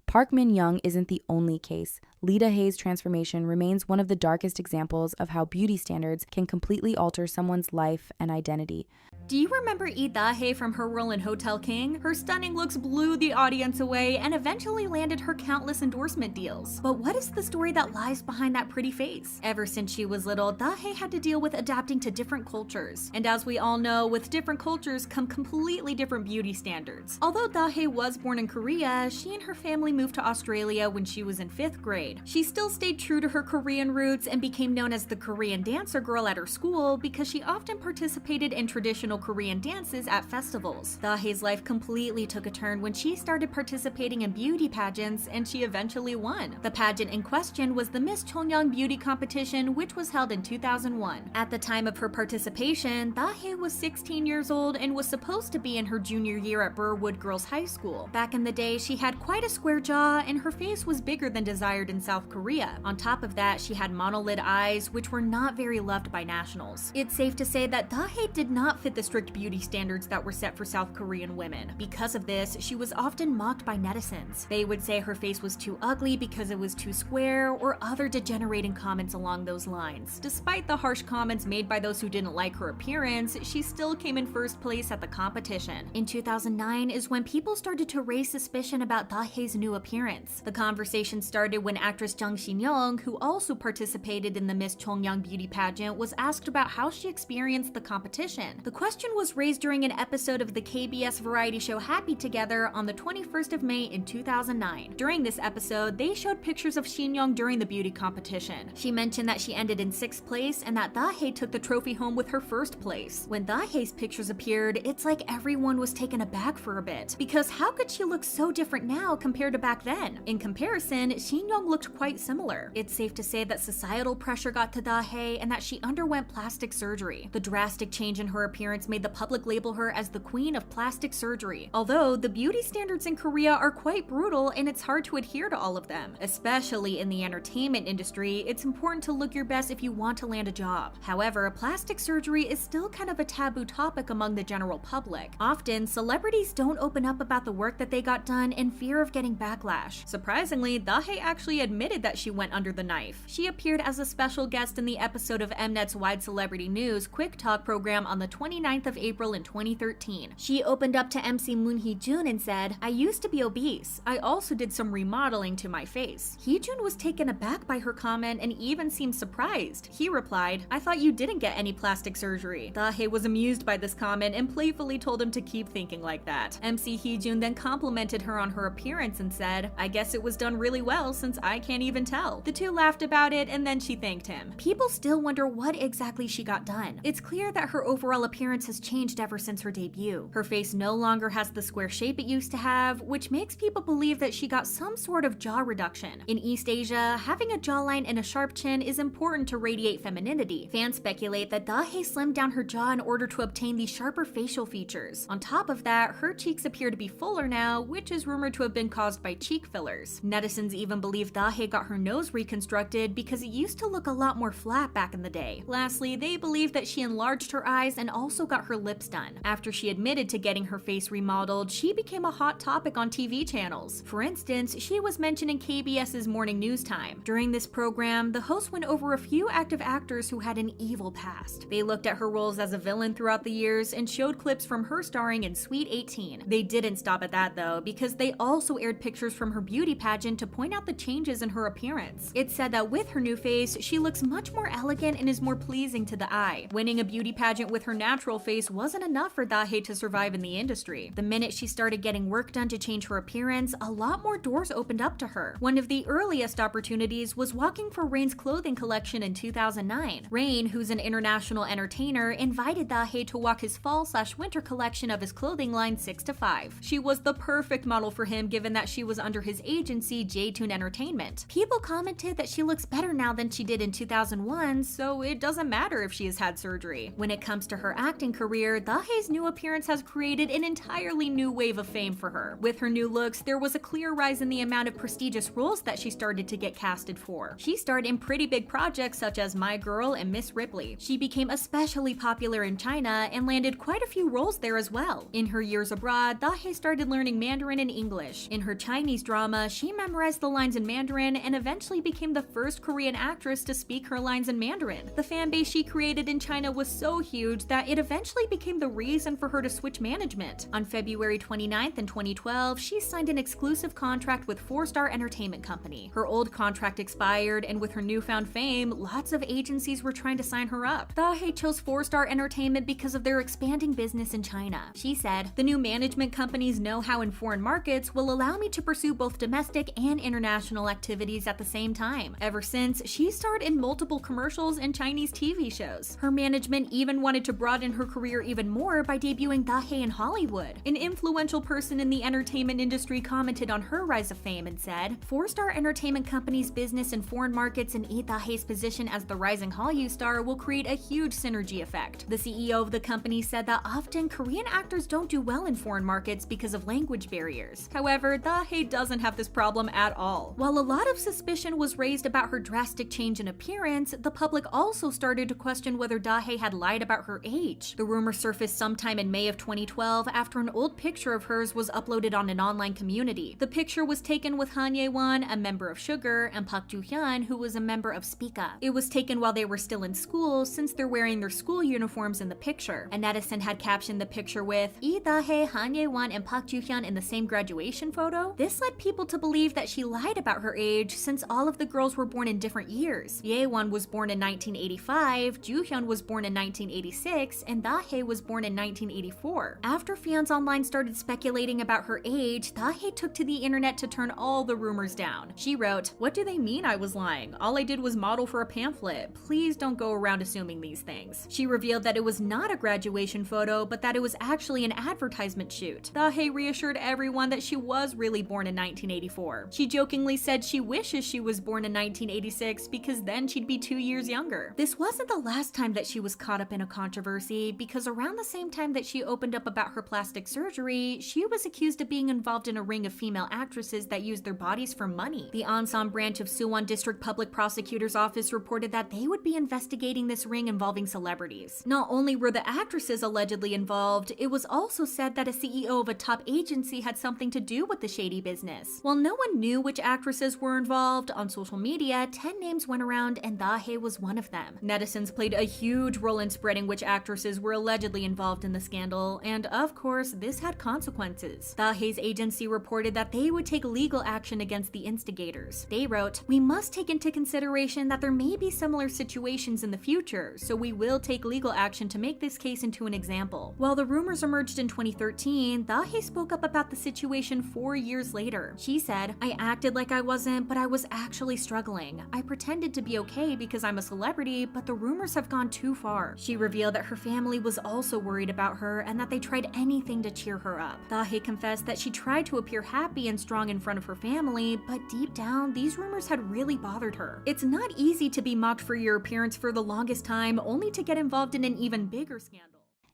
Park Min Young isn't the only case. Lee Da Hae's transformation remains one of the darkest examples of how beauty standards can completely alter someone's life and identity. Do you remember Lee Da Hae from her role in Hotel King? Her stunning looks blew the audience away and eventually landed her countless endorsement deals. But what is the story that lies behind that pretty face? Ever since she was little, Da Hae had to deal with adapting to different cultures. And as we all know, with different cultures come completely different beauty standards. Although Da Hae was born in Korea, she and her family moved to Australia when she was in 5th grade. She still stayed true to her Korean roots and became known as the Korean dancer girl at her school because she often participated in traditional Korean dances at festivals. Da Hae's life completely took a turn when she started participating in beauty pageants, and she eventually won. The pageant in question was the Miss Chongyang Beauty Competition, which was held in 2001. At the time of her participation, Da Hae was 16 years old and was supposed to be in her junior year at Burwood Girls High School. Back in the day, she had quite a square jaw and her face was bigger than desired in South Korea. On top of that, she had monolid eyes, which were not very loved by nationals. It's safe to say that Da Hae did not fit the strict beauty standards that were set for South Korean women. Because of this, she was often mocked by netizens. They would say her face was too ugly because it was too square, or other degenerating comments along those lines. Despite the harsh comments made by those who didn't like her appearance, she still came in 1st place at the competition. In 2009 is when people started to raise suspicion about Da Hae's new appearance. The conversation started when actress Jang Shin-young, who also participated in the Miss Chongyang beauty pageant, was asked about how she experienced the competition. The question was raised during an episode of the KBS variety show Happy Together on the 21st of May in 2009. During this episode, they showed pictures of Shin-young during the beauty competition. She mentioned that she ended in 6th place and that Da Hae took the trophy home with her 1st place. When Da Hae's pictures appeared, it's like everyone was taken aback for a bit, because how could she look so different now compared to back then? In comparison, Shin-young looked quite similar. It's safe to say that societal pressure got to Da Hae and that she underwent plastic surgery. The drastic change in her appearance parents made the public label her as the queen of plastic surgery. Although, the beauty standards in Korea are quite brutal and it's hard to adhere to all of them. Especially in the entertainment industry, it's important to look your best if you want to land a job. However, plastic surgery is still kind of a taboo topic among the general public. Often, celebrities don't open up about the work that they got done in fear of getting backlash. Surprisingly, Da Hae actually admitted that she went under the knife. She appeared as a special guest in the episode of Mnet's Wide Celebrity News Quick Talk program on the 29th of April in 2013. She opened up to MC Moon Hee-jun and said, "I used to be obese. I also did some remodeling to my face." Hee-jun was taken aback by her comment and even seemed surprised. He replied, "I thought you didn't get any plastic surgery." Da Hae was amused by this comment and playfully told him to keep thinking like that. MC Hee-jun then complimented her on her appearance and said, "I guess it was done really well since I can't even tell." The two laughed about it and then she thanked him. People still wonder what exactly she got done. It's clear that her overall appearance has changed ever since her debut. Her face no longer has the square shape it used to have, which makes people believe that she got some sort of jaw reduction. In East Asia, having a jawline and a sharp chin is important to radiate femininity. Fans speculate that Da Hae slimmed down her jaw in order to obtain these sharper facial features. On top of that, her cheeks appear to be fuller now, which is rumored to have been caused by cheek fillers. Netizens even believe Da Hae got her nose reconstructed because it used to look a lot more flat back in the day. Lastly, they believe that she enlarged her eyes and also got her lips done. After she admitted to getting her face remodeled, she became a hot topic on TV channels. For instance, she was mentioned in KBS's Morning News Time. During this program, the host went over a few active actors who had an evil past. They looked at her roles as a villain throughout the years and showed clips from her starring in Sweet 18. They didn't stop at that though, because they also aired pictures from her beauty pageant to point out the changes in her appearance. It's said that with her new face, she looks much more elegant and is more pleasing to the eye. Winning a beauty pageant with her natural face wasn't enough for Da Hae to survive in the industry. The minute she started getting work done to change her appearance, a lot more doors opened up to her. One of the earliest opportunities was walking for Rain's clothing collection in 2009. Rain, who's an international entertainer, invited Da Hae to walk his fall/winter collection of his clothing line 6 to 5. She was the perfect model for him given that she was under his agency J-Tune Entertainment. People commented that she looks better now than she did in 2001, so it doesn't matter if she has had surgery. When it comes to her acting career, Da Hae's new appearance has created an entirely new wave of fame for her. With her new looks, there was a clear rise in the amount of prestigious roles that she started to get casted for. She starred in pretty big projects such as My Girl and Miss Ripley. She became especially popular in China and landed quite a few roles there as well. In her years abroad, Da Hae started learning Mandarin and English. In her Chinese drama, she memorized the lines in Mandarin and eventually became the first Korean actress to speak her lines in Mandarin. The fan base she created in China was so huge that it eventually became the reason for her to switch management. On February 29th in 2012, she signed an exclusive contract with 4-Star Entertainment Company. Her old contract expired, and with her newfound fame, lots of agencies were trying to sign her up. Da Hae chose 4-Star Entertainment because of their expanding business in China. She said, "The new management company's know-how in foreign markets will allow me to pursue both domestic and international activities at the same time." Ever since, she starred in multiple commercials and Chinese TV shows. Her management even wanted to broaden her career even more by debuting Da Hae in Hollywood. An influential person in the entertainment industry commented on her rise of fame and said, "4-Star Entertainment Company's business in foreign markets and Da Hae's position as the rising Hallyu star will create a huge synergy effect." The CEO of the company said that often Korean actors don't do well in foreign markets because of language barriers. However, Da Hae doesn't have this problem at all. While a lot of suspicion was raised about her drastic change in appearance, the public also started to question whether Da Hae had lied about her age. The rumor surfaced sometime in May of 2012 after an old picture of hers was uploaded on an online community. The picture was taken with Han Ye-won, a member of Sugar, and Park Joo-hyun, who was a member of Spica. It was taken while they were still in school since they're wearing their school uniforms in the picture. A netizen had captioned the picture with, "Lee Da Hae, Han Ye-won, and Park Joo-hyun in the same graduation photo?" This led people to believe that she lied about her age since all of the girls were born in different years. Ye-won was born in 1985, Joo-hyun was born in 1986, and Da Hae was born in 1984. After fans online started speculating about her age, Da Hae took to the internet to turn all the rumors down. She wrote, "What do they mean I was lying? All I did was model for a pamphlet. Please don't go around assuming these things." She revealed that it was not a graduation photo, but that it was actually an advertisement shoot. Da Hae reassured everyone that she was really born in 1984. She jokingly said she wishes she was born in 1986 because then she'd be 2 years younger. This wasn't the last time that she was caught up in a controversy, because around the same time that she opened up about her plastic surgery, she was accused of being involved in a ring of female actresses that used their bodies for money. The Ansan branch of Suwon District Public Prosecutor's Office reported that they would be investigating this ring involving celebrities. Not only were the actresses allegedly involved, it was also said that a CEO of a top agency had something to do with the shady business. While no one knew which actresses were involved, on social media, 10 names went around and Da Hae was one of them. Netizens played a huge role in spreading which actresses were allegedly involved in the scandal, and of course, this had consequences. Da Hae's agency reported that they would take legal action against the instigators. They wrote, "We must take into consideration that there may be similar situations in the future, so we will take legal action to make this case into an example." While the rumors emerged in 2013, Da Hae spoke up about the situation 4 years later. She said, "I acted like I wasn't, but I was actually struggling. I pretended to be okay because I'm a celebrity, but the rumors have gone too far." She revealed that her family was also worried about her and that they tried anything to cheer her up. Da Hae confessed that she tried to appear happy and strong in front of her family, but deep down, these rumors had really bothered her. It's not easy to be mocked for your appearance for the longest time, only to get involved in an even bigger scandal.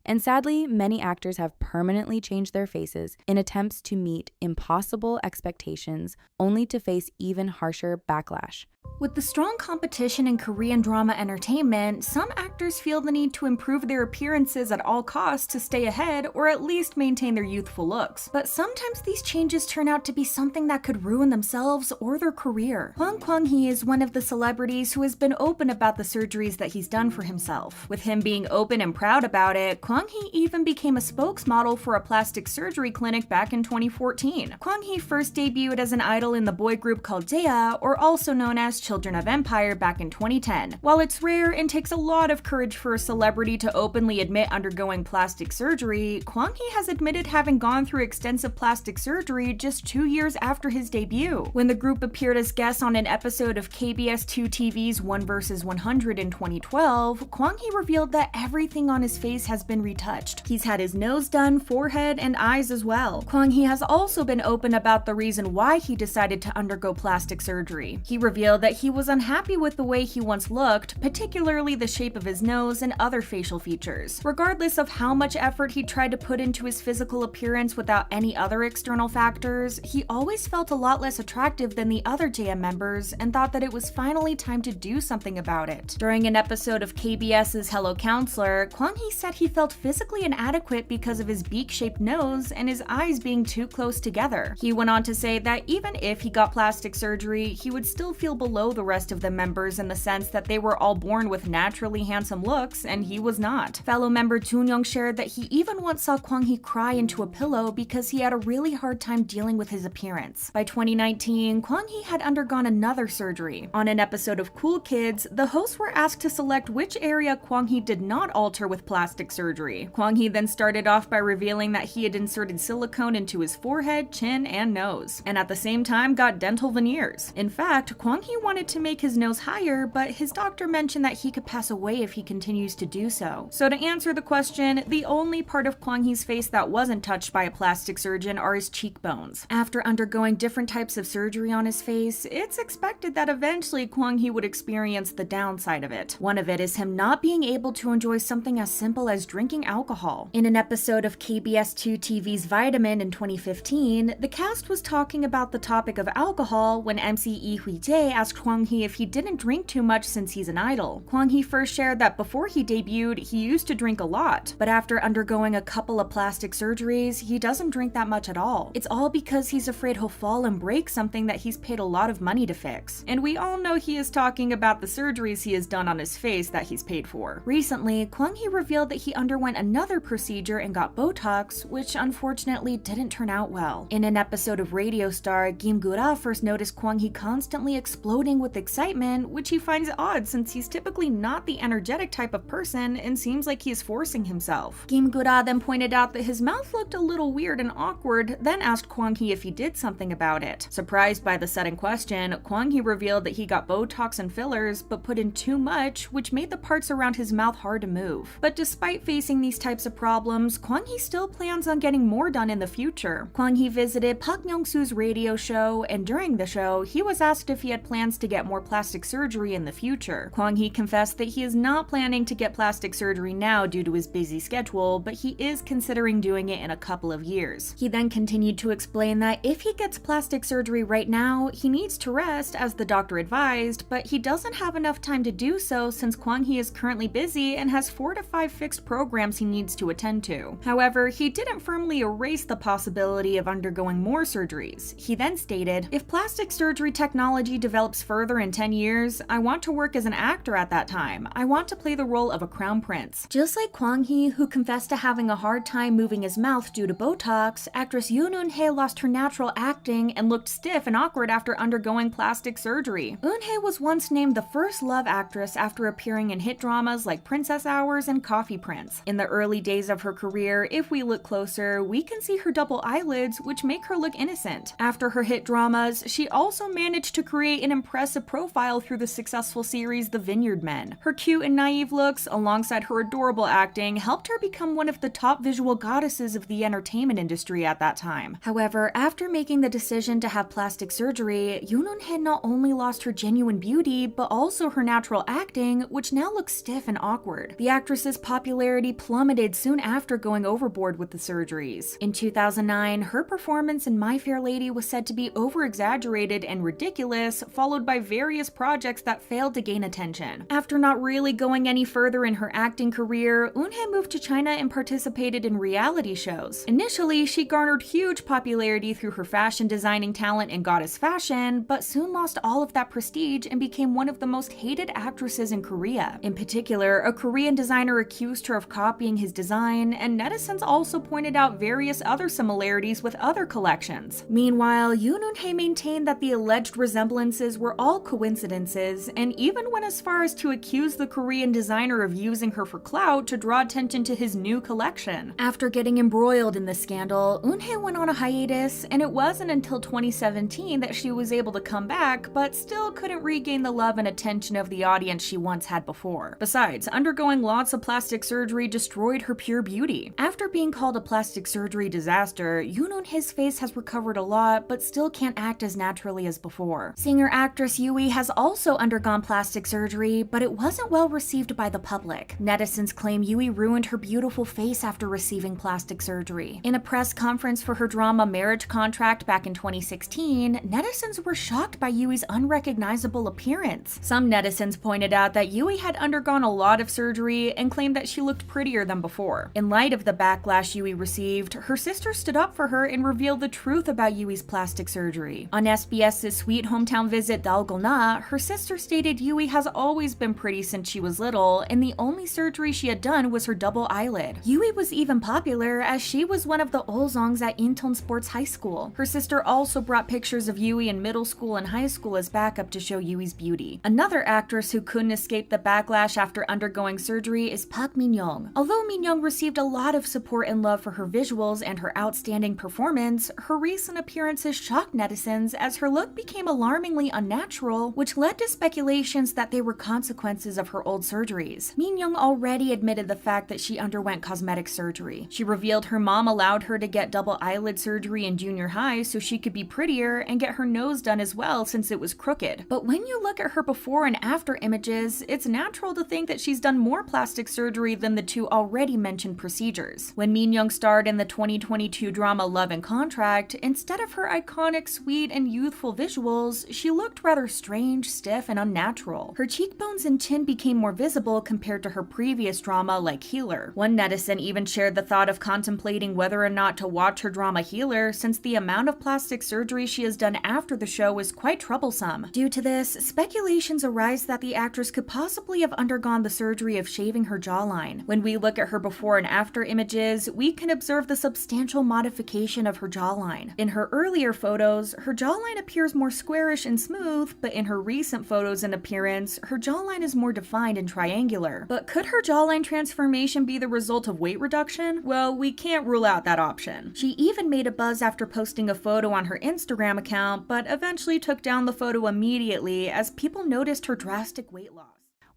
And sadly, many actors have permanently changed their faces in attempts to meet impossible expectations, only to face even harsher backlash. With the strong competition in Korean drama entertainment, some actors feel the need to improve their appearances at all costs to stay ahead or at least maintain their youthful looks. But sometimes these changes turn out to be something that could ruin themselves or their career. Kwang Hee is one of the celebrities who has been open about the surgeries that he's done for himself. With him being open and proud about it, Kwang Hee even became a spokesmodel for a plastic surgery clinic back in 2014. Kwang Hee first debuted as an idol in the boy group called Dae, or also known as Children of Empire, back in 2010. While it's rare and takes a lot of courage for a celebrity to openly admit undergoing plastic surgery, Kwang Hee has admitted having gone through extensive plastic surgery just 2 years after his debut. When the group appeared as guests on an episode of KBS 2 TV's 1 vs. 100 in 2012, Kwang Hee revealed that everything on his face has been retouched. He's had his nose done, forehead, and eyes as well. Kwang Hee has also been open about the reason why he decided to undergo plastic surgery. He revealed that he was unhappy with the way he once looked, particularly the shape of his nose and other facial features. Regardless of how much effort he tried to put into his physical appearance without any other external factors, he always felt a lot less attractive than the other JM members and thought that it was finally time to do something about it. During an episode of KBS's Hello Counselor, Kwang Hee said he felt physically inadequate because of his beak-shaped nose and his eyes being too close together. He went on to say that even if he got plastic surgery, he would still feel below the rest of the members in the sense that they were all born with naturally handsome looks and he was not. Fellow member Jun Young shared that he even once saw Kwang Hee cry into a pillow because he had a really hard time dealing with his appearance. By 2019, Kwang Hee had undergone another surgery. On an episode of Cool Kids, the hosts were asked to select which area Kwang Hee did not alter with plastic surgery. Kwang Hee then started off by revealing that he had inserted silicone into his forehead, chin, and nose, and at the same time got dental veneers. In fact, Kwang Hee wanted to make his nose higher, but his doctor mentioned that he could pass away if he continues to do so. So to answer the question, the only part of Kwang Hee's face that wasn't touched by a plastic surgeon are his cheekbones. After undergoing different types of surgery on his face, it's expected that eventually Kwang Hee would experience the downside of it. One of it is him not being able to enjoy something as simple as drinking alcohol. In an episode of KBS 2 TV's Vitamin in 2015, the cast was talking about the topic of alcohol when MC Lee Da Hae asked Kwang Hee if he didn't drink too much since he's an idol. Kwang Hee first shared that before he debuted, he used to drink a lot, but after undergoing a couple of plastic surgeries, he doesn't drink that much at all. It's all because he's afraid he'll fall and break something that he's paid a lot of money to fix. And we all know he is talking about the surgeries he has done on his face that he's paid for. Recently, Kwang Hee revealed that he underwent another procedure and got Botox, which unfortunately didn't turn out well. In an episode of Radio Star, Kim Soo first noticed Kwang Hee constantly exploding with excitement, which he finds odd since he's typically not the energetic type of person and seems like he is forcing himself. Kim Soo then pointed out that his mouth looked a little weird and awkward, then asked Kwang Hee if he did something about it. Surprised by the sudden question, Kwang Hee revealed that he got Botox and fillers, but put in too much, which made the parts around his mouth hard to move. But despite facing these types of problems, Kwang Hee still plans on getting more done in the future. Kwang Hee visited Park Young-soo's radio show, and during the show, he was asked if he had plans plans to get more plastic surgery in the future. Kwang Hee confessed that he is not planning to get plastic surgery now due to his busy schedule, but he is considering doing it in a couple of years. He then continued to explain that if he gets plastic surgery right now, he needs to rest as the doctor advised, but he doesn't have enough time to do so since Kwang Hee is currently busy and has 4 to 5 fixed programs he needs to attend to. However, he didn't firmly erase the possibility of undergoing more surgeries. He then stated, "If plastic surgery technology develops further in 10 years, I want to work as an actor at that time. I want to play the role of a crown prince." Just like Kwang Hee, who confessed to having a hard time moving his mouth due to Botox, actress Yoon Hae lost her natural acting and looked stiff and awkward after undergoing plastic surgery. Eun Hae was once named the first love actress after appearing in hit dramas like Princess Hours and Coffee Prince. In the early days of her career, if we look closer, we can see her double eyelids, which make her look innocent. After her hit dramas, she also managed to create an impressive profile through the successful series The Vineyard Men. Her cute and naive looks, alongside her adorable acting, helped her become one of the top visual goddesses of the entertainment industry at that time. However, after making the decision to have plastic surgery, Yoon Hae not only lost her genuine beauty, but also her natural acting, which now looks stiff and awkward. The actress's popularity plummeted soon after going overboard with the surgeries. In 2009, her performance in My Fair Lady was said to be over-exaggerated and ridiculous, followed by various projects that failed to gain attention. After not really going any further in her acting career, Eun Hae moved to China and participated in reality shows. Initially, she garnered huge popularity through her fashion designing talent in Goddess Fashion, but soon lost all of that prestige and became one of the most hated actresses in Korea. In particular, a Korean designer accused her of copying his design, and netizens also pointed out various other similarities with other collections. Meanwhile, Yoon Hae maintained that the alleged resemblances were all coincidences, and even went as far as to accuse the Korean designer of using her for clout to draw attention to his new collection. After getting embroiled in the scandal, Eun Hae went on a hiatus, and it wasn't until 2017 that she was able to come back, but still couldn't regain the love and attention of the audience she once had before. Besides, undergoing lots of plastic surgery destroyed her pure beauty. After being called a plastic surgery disaster, Yoon Hae's face has recovered a lot, but still can't act as naturally as before. Singer-actress Yui has also undergone plastic surgery, but it wasn't well received by the public. Netizens claim Yui ruined her beautiful face after receiving plastic surgery. In a press conference for her drama Marriage Contract back in 2016, netizens were shocked by Yui's unrecognizable appearance. Some netizens pointed out that Yui had undergone a lot of surgery and claimed that she looked prettier than before. In light of the backlash Yui received, her sister stood up for her and revealed the truth about Yui's plastic surgery. On SBS's Sweet Hometown Visit Dalgona, her sister stated Yui has always been pretty since she was little, and the only surgery she had done was her double eyelid. Yui was even popular as she was one of the Ozongs at Incheon Sports High School. Her sister also brought pictures of Yui in middle school and high school as backup to show Yui's beauty. Another actress who couldn't escape the backlash after undergoing surgery is Park Min-young. Although Min-young received a lot of support and love for her visuals and her outstanding performance, her recent appearances shocked netizens as her look became alarmingly unnatural, which led to speculations that they were consequences of her old surgeries. Min-young already admitted the fact that she underwent cosmetic surgery. She revealed her mom allowed her to get double eyelid surgery in junior high so she could be prettier and get her nose done as well since it was crooked. But when you look at her before and after images, it's natural to think that she's done more plastic surgery than the two already mentioned procedures. When Min-young starred in the 2022 drama Love and Contract, instead of her iconic, sweet, and youthful visuals, she looked rather strange, stiff, and unnatural. Her cheekbones and chin became more visible compared to her previous drama like Healer. One netizen even shared the thought of contemplating whether or not to watch her drama Healer since the amount of plastic surgery she has done after the show is quite troublesome. Due to this, speculations arise that the actress could possibly have undergone the surgery of shaving her jawline. When we look at her before and after images, we can observe the substantial modification of her jawline. In her earlier photos, her jawline appears more squarish and smooth, but in her recent photos and appearance, her jawline is more defined and triangular. But could her jawline transformation be the result of weight reduction? Well, we can't rule out that option. She even made a buzz after posting a photo on her Instagram account, but eventually took down the photo immediately as people noticed her drastic weight loss.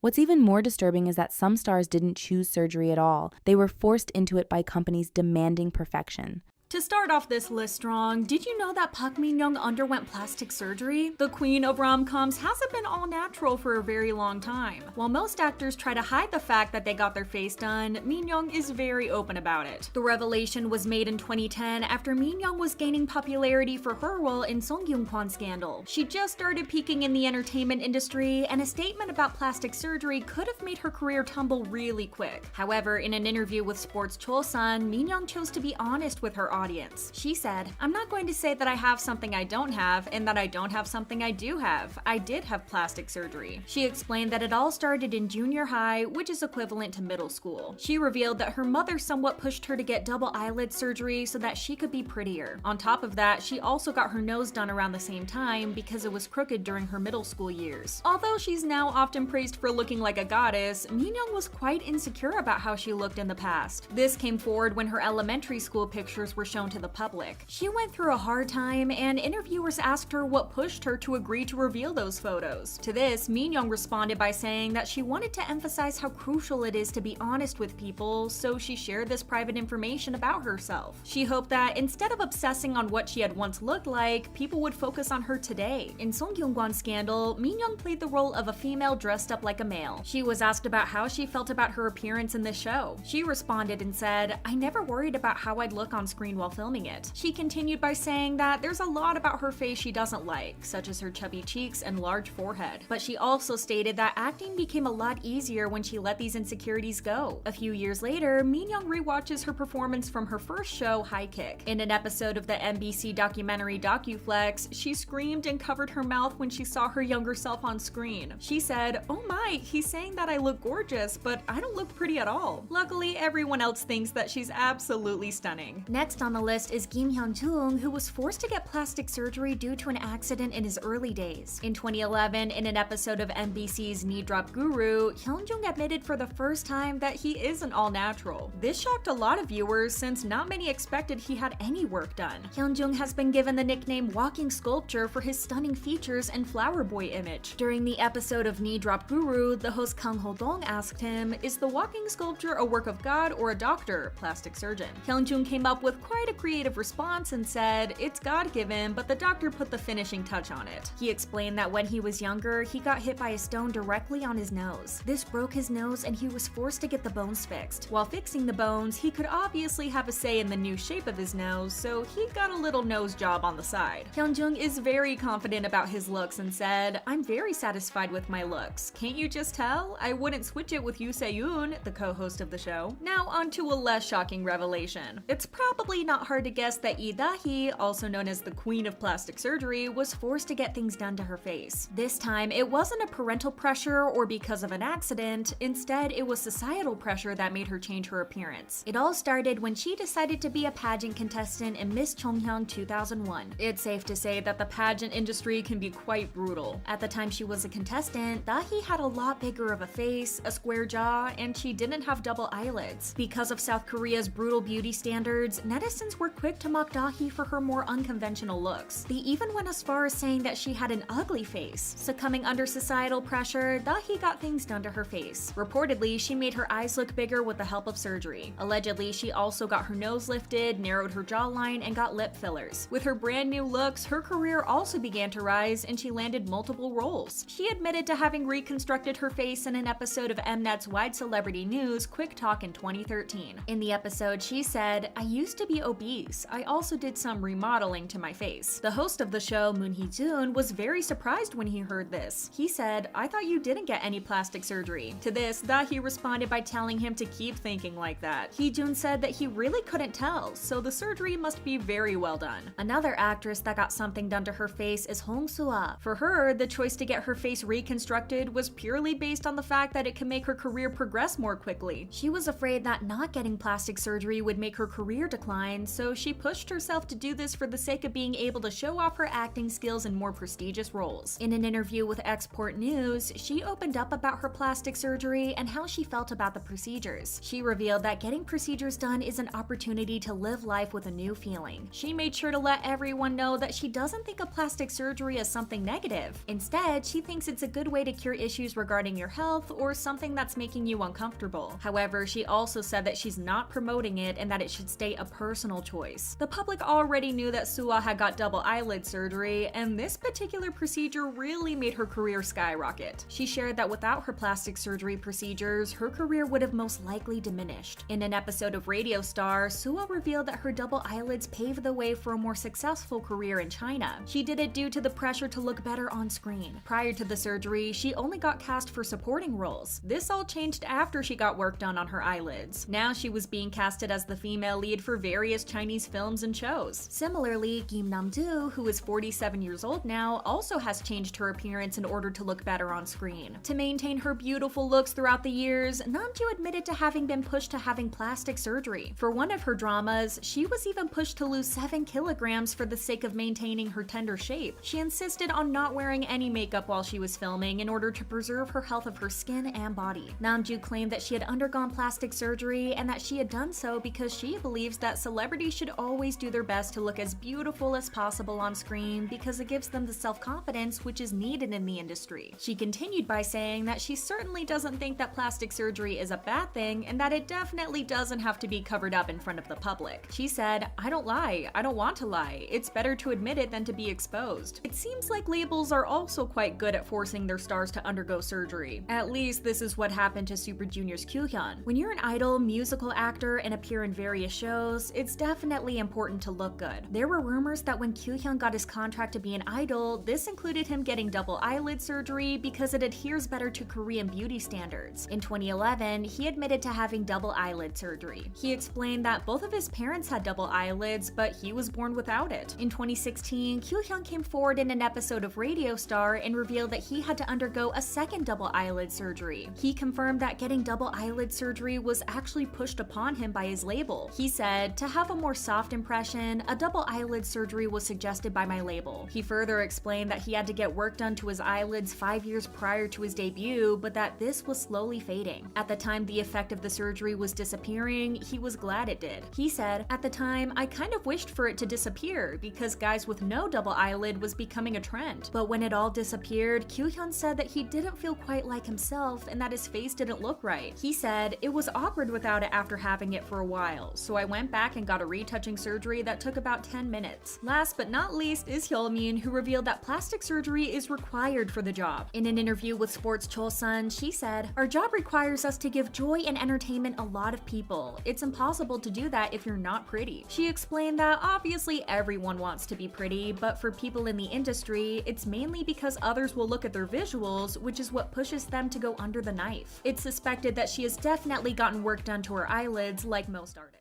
What's even more disturbing is that some stars didn't choose surgery at all. They were forced into it by companies demanding perfection. To start off this list strong, did you know that Park Min-young underwent plastic surgery? The queen of rom-coms hasn't been all natural for a very long time. While most actors try to hide the fact that they got their face done, Min-young is very open about it. The revelation was made in 2010 after Min-young was gaining popularity for her role in Song Kyung-kwan scandal. She just started peaking in the entertainment industry, and a statement about plastic surgery could have made her career tumble really quick. However, in an interview with Sports Chosun, Min-young chose to be honest with her audience. She said, "I'm not going to say that I have something I don't have and that I don't have something I do have. I did have plastic surgery." She explained that it all started in junior high, which is equivalent to middle school. She revealed that her mother somewhat pushed her to get double eyelid surgery so that she could be prettier. On top of that, she also got her nose done around the same time because it was crooked during her middle school years. Although she's now often praised for looking like a goddess, Min-young was quite insecure about how she looked in the past. This came forward when her elementary school pictures were shown to the public. She went through a hard time, and interviewers asked her what pushed her to agree to reveal those photos. To this, Min-young responded by saying that she wanted to emphasize how crucial it is to be honest with people, so she shared this private information about herself. She hoped that instead of obsessing on what she had once looked like, people would focus on her today. In Song Kyung-kwan scandal, Min-young played the role of a female dressed up like a male. She was asked about how she felt about her appearance in the show. She responded and said, "I never worried about how I'd look on screen while filming it." She continued by saying that there's a lot about her face she doesn't like, such as her chubby cheeks and large forehead. But she also stated that acting became a lot easier when she let these insecurities go. A few years later, Min-young rewatches her performance from her first show, High Kick. In an episode of the MBC documentary DocuFlex, she screamed and covered her mouth when she saw her younger self on screen. She said, "Oh my, he's saying that I look gorgeous, but I don't look pretty at all." Luckily, everyone else thinks that she's absolutely stunning. Next on the list is Kim Hyun-jung, who was forced to get plastic surgery due to an accident in his early days. In 2011, in an episode of MBC's Knee Drop Guru, Hyun-jung admitted for the first time that he isn't all natural. This shocked a lot of viewers since not many expected he had any work done. Hyun-jung has been given the nickname Walking Sculpture for his stunning features and flower boy image. During the episode of Knee Drop Guru, the host Kang Ho-dong asked him, "Is the walking sculpture a work of God or a doctor, plastic surgeon?" Hyun-jung came up with quite a creative response and said, "It's God-given, but the doctor put the finishing touch on it." He explained that when he was younger, he got hit by a stone directly on his nose. This broke his nose and he was forced to get the bones fixed. While fixing the bones, he could obviously have a say in the new shape of his nose, so he got a little nose job on the side. Hyun-jung is very confident about his looks and said, "I'm very satisfied with my looks. Can't you just tell? I wouldn't switch it with Yoo Se-yoon," the co-host of the show. Now on to a less shocking revelation. It's probably not hard to guess that Lee Da Hae, also known as the queen of plastic surgery, was forced to get things done to her face. This time, it wasn't a parental pressure or because of an accident. Instead, it was societal pressure that made her change her appearance. It all started when she decided to be a pageant contestant in Miss Chonghyun 2001. It's safe to say that the pageant industry can be quite brutal. At the time she was a contestant, Da Hae had a lot bigger of a face, a square jaw, and she didn't have double eyelids. Because of South Korea's brutal beauty standards, netizens were quick to mock Da Hae for her more unconventional looks. They even went as far as saying that she had an ugly face. Succumbing under societal pressure, Da Hae got things done to her face. Reportedly, she made her eyes look bigger with the help of surgery. Allegedly, she also got her nose lifted, narrowed her jawline, and got lip fillers. With her brand new looks, her career also began to rise and she landed multiple roles. She admitted to having reconstructed her face in an episode of Mnet's Wide Celebrity News Quick Talk in 2013. In the episode, she said, "I used to be obese. I also did some remodeling to my face." The host of the show, Moon Hee-jun, was very surprised when he heard this. He said, "I thought you didn't get any plastic surgery." To this, Da Hae responded by telling him to keep thinking like that. Hee-jun said that he really couldn't tell, so the surgery must be very well done. Another actress that got something done to her face is Hong Soo-ah. For her, the choice to get her face reconstructed was purely based on the fact that it could make her career progress more quickly. She was afraid that not getting plastic surgery would make her career decline, so she pushed herself to do this for the sake of being able to show off her acting skills in more prestigious roles. In an interview with Export News, she opened up about her plastic surgery and how she felt about the procedures. She revealed that getting procedures done is an opportunity to live life with a new feeling. She made sure to let everyone know that she doesn't think of plastic surgery as something negative. Instead, she thinks it's a good way to cure issues regarding your health or something that's making you uncomfortable. However, she also said that she's not promoting it and that it should stay a personal personal choice. The public already knew that Soo had got double eyelid surgery, and this particular procedure really made her career skyrocket. She shared that without her plastic surgery procedures, her career would have most likely diminished. In an episode of Radio Star, Soo revealed that her double eyelids paved the way for a more successful career in China. She did it due to the pressure to look better on screen. Prior to the surgery, she only got cast for supporting roles. This all changed after she got work done on her eyelids. Now she was being casted as the female lead for various Chinese films and shows. Similarly, Kim Nam-doo, who is 47 years old now, also has changed her appearance in order to look better on screen. To maintain her beautiful looks throughout the years, Nam-doo admitted to having been pushed to having plastic surgery. For one of her dramas, she was even pushed to lose 7 kilograms for the sake of maintaining her tender shape. She insisted on not wearing any makeup while she was filming in order to preserve her health of her skin and body. Nam-doo claimed that she had undergone plastic surgery and that she had done so because she believes that celebrities should always do their best to look as beautiful as possible on screen because it gives them the self-confidence which is needed in the industry. She continued by saying that she certainly doesn't think that plastic surgery is a bad thing and that it definitely doesn't have to be covered up in front of the public. She said, "I don't lie. I don't want to lie. It's better to admit it than to be exposed." It seems like labels are also quite good at forcing their stars to undergo surgery. At least this is what happened to Super Junior's Kyuhyun. When you're an idol, musical actor, and appear in various shows, it's definitely important to look good. There were rumors that when Kyuhyun got his contract to be an idol, this included him getting double eyelid surgery because it adheres better to Korean beauty standards. In 2011, he admitted to having double eyelid surgery. He explained that both of his parents had double eyelids, but he was born without it. In 2016, Kyuhyun came forward in an episode of Radio Star and revealed that he had to undergo a second double eyelid surgery. He confirmed that getting double eyelid surgery was actually pushed upon him by his label. He said, "To have a more soft impression, a double eyelid surgery was suggested by my label." He further explained that he had to get work done to his eyelids 5 years prior to his debut, but that this was slowly fading. At the time the effect of the surgery was disappearing, he was glad it did. He said, "At the time, I kind of wished for it to disappear because guys with no double eyelid was becoming a trend. But when it all disappeared, Kyuhyun said that he didn't feel quite like himself and that his face didn't look right. He said, it was awkward without it after having it for a while, so I went back and got a retouching surgery that took about 10 minutes. Last but not least is Hyeolmin, who revealed that plastic surgery is required for the job. In an interview with Sports Chosun, she said, "Our job requires us to give joy and entertainment a lot of people. It's impossible to do that if you're not pretty." She explained that obviously everyone wants to be pretty, but for people in the industry, it's mainly because others will look at their visuals, which is what pushes them to go under the knife. It's suspected that she has definitely gotten work done to her eyelids like most artists.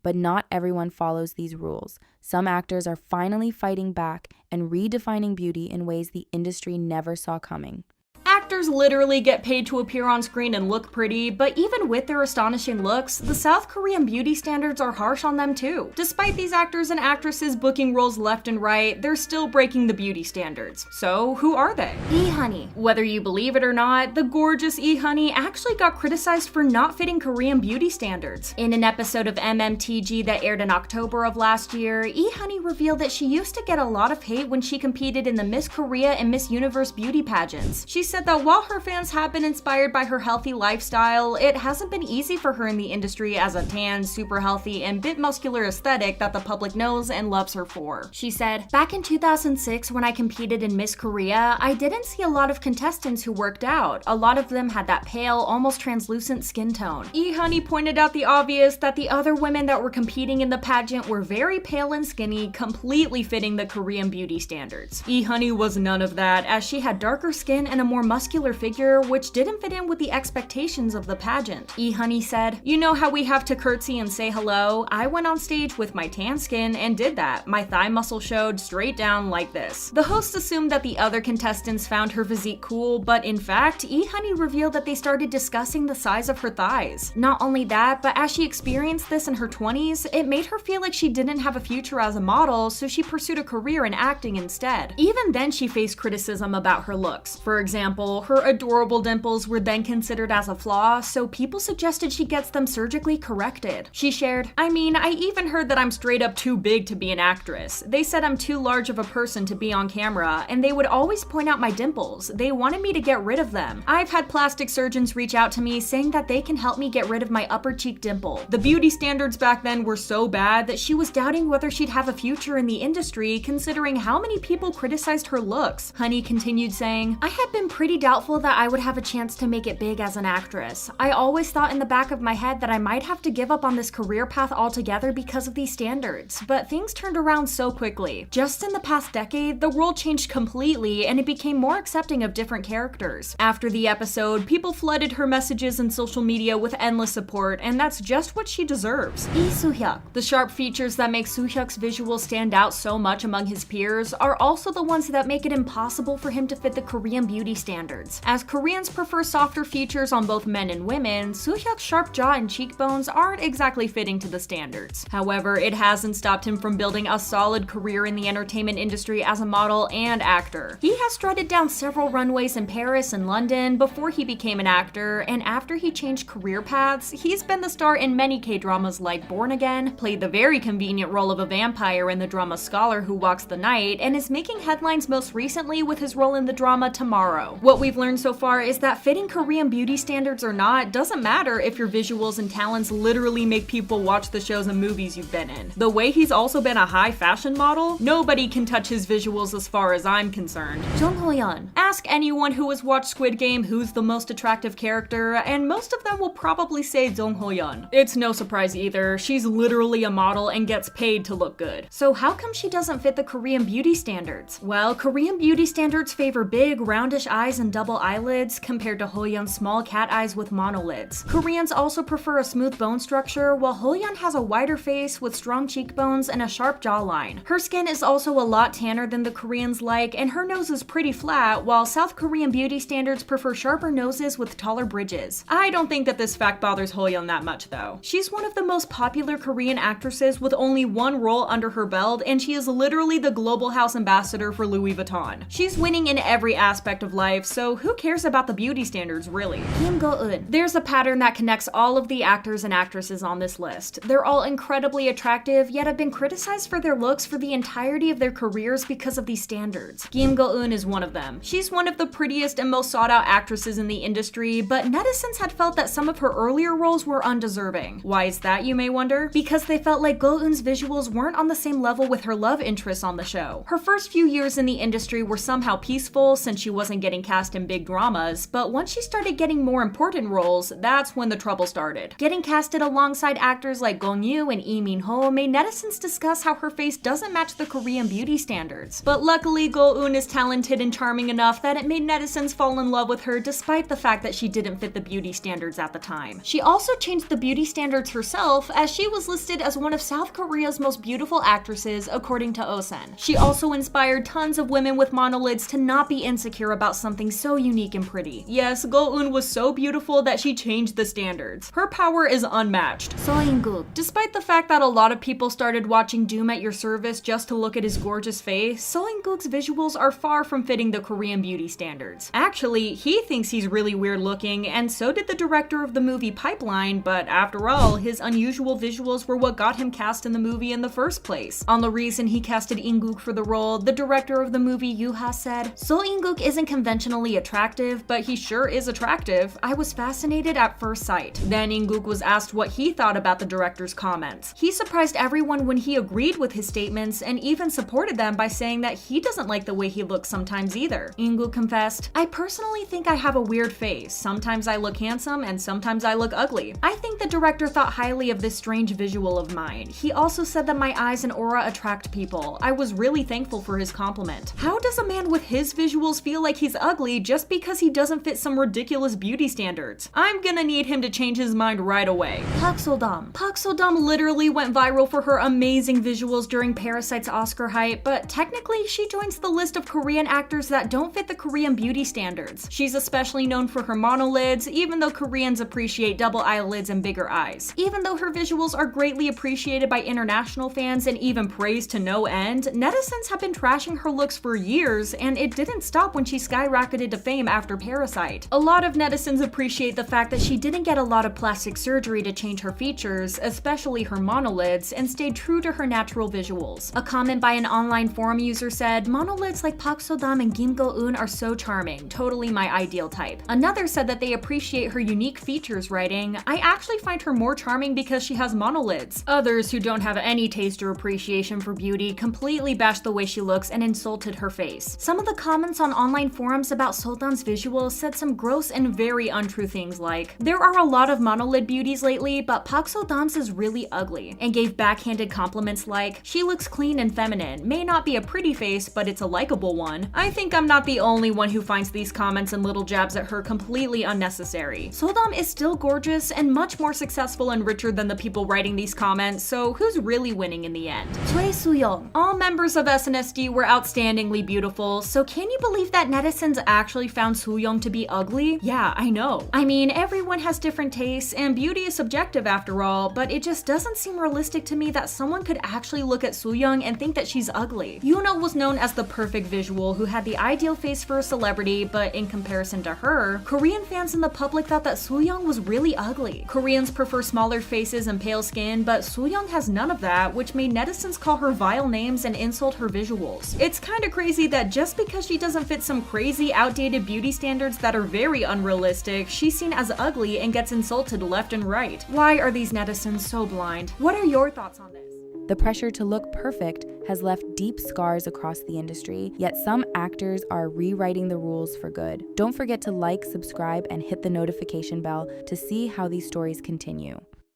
But not everyone follows these rules. Some actors are finally fighting back and redefining beauty in ways the industry never saw coming. Actors literally get paid to appear on screen and look pretty, but even with their astonishing looks, the South Korean beauty standards are harsh on them too. Despite these actors and actresses booking roles left and right, they're still breaking the beauty standards. So who are they? Lee Honey. Whether you believe it or not, the gorgeous Lee Honey actually got criticized for not fitting Korean beauty standards. In an episode of MMTG that aired in October of last year, Lee Honey revealed that she used to get a lot of hate when she competed in the Miss Korea and Miss Universe beauty pageants. She said that while her fans have been inspired by her healthy lifestyle, it hasn't been easy for her in the industry as a tan, super healthy, and bit muscular aesthetic that the public knows and loves her for. She said, "Back in 2006 when I competed in Miss Korea, I didn't see a lot of contestants who worked out. A lot of them had that pale, almost translucent skin tone." E Honey pointed out the obvious that the other women that were competing in the pageant were very pale and skinny, completely fitting the Korean beauty standards. E Honey was none of that, as she had darker skin and a more muscular figure, which didn't fit in with the expectations of the pageant. E Honey said, "You know how we have to curtsy and say hello? I went on stage with my tan skin and did that. My thigh muscle showed straight down like this." The host assumed that the other contestants found her physique cool, but in fact, E Honey revealed that they started discussing the size of her thighs. Not only that, but as she experienced this in her 20s, it made her feel like she didn't have a future as a model, so she pursued a career in acting instead. Even then, she faced criticism about her looks. For example, example, her adorable dimples were then considered as a flaw, so people suggested she gets them surgically corrected. She shared, "I mean, I even heard that I'm straight up too big to be an actress. They said I'm too large of a person to be on camera, and they would always point out my dimples. They wanted me to get rid of them. I've had plastic surgeons reach out to me saying that they can help me get rid of my upper cheek dimple." The beauty standards back then were so bad that she was doubting whether she'd have a future in the industry, considering how many people criticized her looks. Honey continued saying, "I had been pretty doubtful that I would have a chance to make it big as an actress. I always thought in the back of my head that I might have to give up on this career path altogether because of these standards, but things turned around so quickly. Just in the past decade, the world changed completely and it became more accepting of different characters." After the episode, people flooded her messages and social media with endless support, and that's just what she deserves. Lee Soo Hyun. The sharp features that make Soo Hyuk's visuals stand out so much among his peers are also the ones that make it impossible for him to fit the Korean beauty standards. As Koreans prefer softer features on both men and women, Soo Hyuk's sharp jaw and cheekbones aren't exactly fitting to the standards. However, it hasn't stopped him from building a solid career in the entertainment industry as a model and actor. He has strutted down several runways in Paris and London before he became an actor, and after he changed career paths, he's been the star in many K-dramas like Born Again, played the very convenient role of a vampire in the drama Scholar Who Walks the Night, and is making headlines most recently with his role in the drama Tomorrow. What we've learned so far is that fitting Korean beauty standards or not doesn't matter if your visuals and talents literally make people watch the shows and movies you've been in. The way he's also been a high fashion model, nobody can touch his visuals as far as I'm concerned. Jung Ho-yeon. Ask anyone who has watched Squid Game who's the most attractive character, and most of them will probably say Jung Ho-yeon. It's no surprise either, she's literally a model and gets paid to look good. So how come she doesn't fit the Korean beauty standards? Well, Korean beauty standards favor big, roundish eyes and double eyelids compared to Ho-yeon's small cat eyes with monolids. Koreans also prefer a smooth bone structure, while Ho-yeon has a wider face with strong cheekbones and a sharp jawline. Her skin is also a lot tanner than the Koreans like, and her nose is pretty flat, while South Korean beauty standards prefer sharper noses with taller bridges. I don't think that this fact bothers Ho-yeon that much though. She's one of the most popular Korean actresses with only one role under her belt, and she is literally the global house ambassador for Louis Vuitton. She's winning in every aspect of life, so who cares about the beauty standards really? Kim Go-eun. There's a pattern that connects all of the actors and actresses on this list. They're all incredibly attractive, yet have been criticized for their looks for the entirety of their careers because of these standards. Kim Go-eun is one of them. She's one of the prettiest and most sought out actresses in the industry, but netizens had felt that some of her earlier roles were undeserving. Why is that, you may wonder? Because they felt like Go-eun's visuals weren't on the same level with her love interests on the show. Her first few years in the industry were somehow peaceful since she wasn't getting cast in big dramas, but once she started getting more important roles, that's when the trouble started. Getting casted alongside actors like Gong Yoo and Lee Min-ho made netizens discuss how her face doesn't match the Korean beauty standards. But luckily, Go-eun is talented and charming enough that it made netizens fall in love with her despite the fact that she didn't fit the beauty standards at the time. She also changed the beauty standards herself, as she was listed as one of South Korea's most beautiful actresses according to Osen. She also inspired tons of women with monolids to not be insecure about something so unique and pretty. Yes, Go-eun was so beautiful that she changed the standards. Her power is unmatched. So In-guk. Despite the fact that a lot of people started watching Doom at Your Service just to look at his gorgeous face, So In-guk's visuals are far from fitting the Korean beauty standards. Actually, he thinks he's really weird looking, and so did the director of the movie Pipeline, but after all, his unusual visuals were what got him cast in the movie in the first place. On the reason he casted In-guk for the role, the director of the movie Yuha said, "So In-guk isn't conventionally attractive, but he sure is attractive. I was fascinated at first sight." Then In-guk was asked what he thought about the director's comments. He surprised everyone when he agreed with his statements and even supported them by saying that he doesn't like the way he looks sometimes either. In-guk confessed, "I personally think I have a weird face. Sometimes I look handsome and sometimes I look ugly. I think the director thought highly of this strange visual of mine. He also said that my eyes and aura attract people. I was really thankful for his compliment." How does a man with his visuals feel like he's ugly just because he doesn't fit some ridiculous beauty standards? I'm gonna need him to change his mind right away. Park So-dam. Park So-dam literally went viral for her amazing visuals during Parasite's Oscar hype, but technically she joins the list of Korean actors that don't fit the Korean beauty standards. She's especially known for her monolids, even though Koreans appreciate double eyelids and bigger eyes. Even though her visuals are greatly appreciated by international fans and even praised to no end, netizens have been trashing her looks for years, and it didn't stop when she skyrocketed skyrocketed to fame after Parasite. A lot of netizens appreciate the fact that she didn't get a lot of plastic surgery to change her features, especially her monolids, and stayed true to her natural visuals. A comment by an online forum user said, "Monolids like Park So-dam and Kim Go-eun are so charming, totally my ideal type." Another said that they appreciate her unique features, writing, "I actually find her more charming because she has monolids." Others who don't have any taste or appreciation for beauty completely bashed the way she looks and insulted her face. Some of the comments on online forums about So-dam's visuals said some gross and very untrue things like, "There are a lot of monolid beauties lately, but Park So-dam's is really ugly," and gave backhanded compliments like, "She looks clean and feminine, may not be a pretty face, but it's a likable one." I think I'm not the only one who finds these comments and little jabs at her completely unnecessary. So-dam is still gorgeous and much more successful and richer than the people writing these comments, so who's really winning in the end? Choi Soo-young. All members of SNSD were outstandingly beautiful, so can you believe that netizens actually found Soo-young to be ugly? Yeah, I know. I mean, everyone has different tastes, and beauty is subjective after all, but it just doesn't seem realistic to me that someone could actually look at Soo-young and think that she's ugly. Yoona was known as the perfect visual who had the ideal face for a celebrity, but in comparison to her, Korean fans and the public thought that Soo-young was really ugly. Koreans prefer smaller faces and pale skin, but Soo-young has none of that, which made netizens call her vile names and insult her visuals. It's kinda crazy that just because she doesn't fit some crazy outdated beauty standards that are very unrealistic, she's seen as ugly and gets insulted left and right. Why are these netizens so blind? What are your thoughts on this? The pressure to look perfect has left deep scars across the industry, yet some actors are rewriting the rules for good. Don't forget to like, subscribe, and hit the notification bell to see how these stories continue.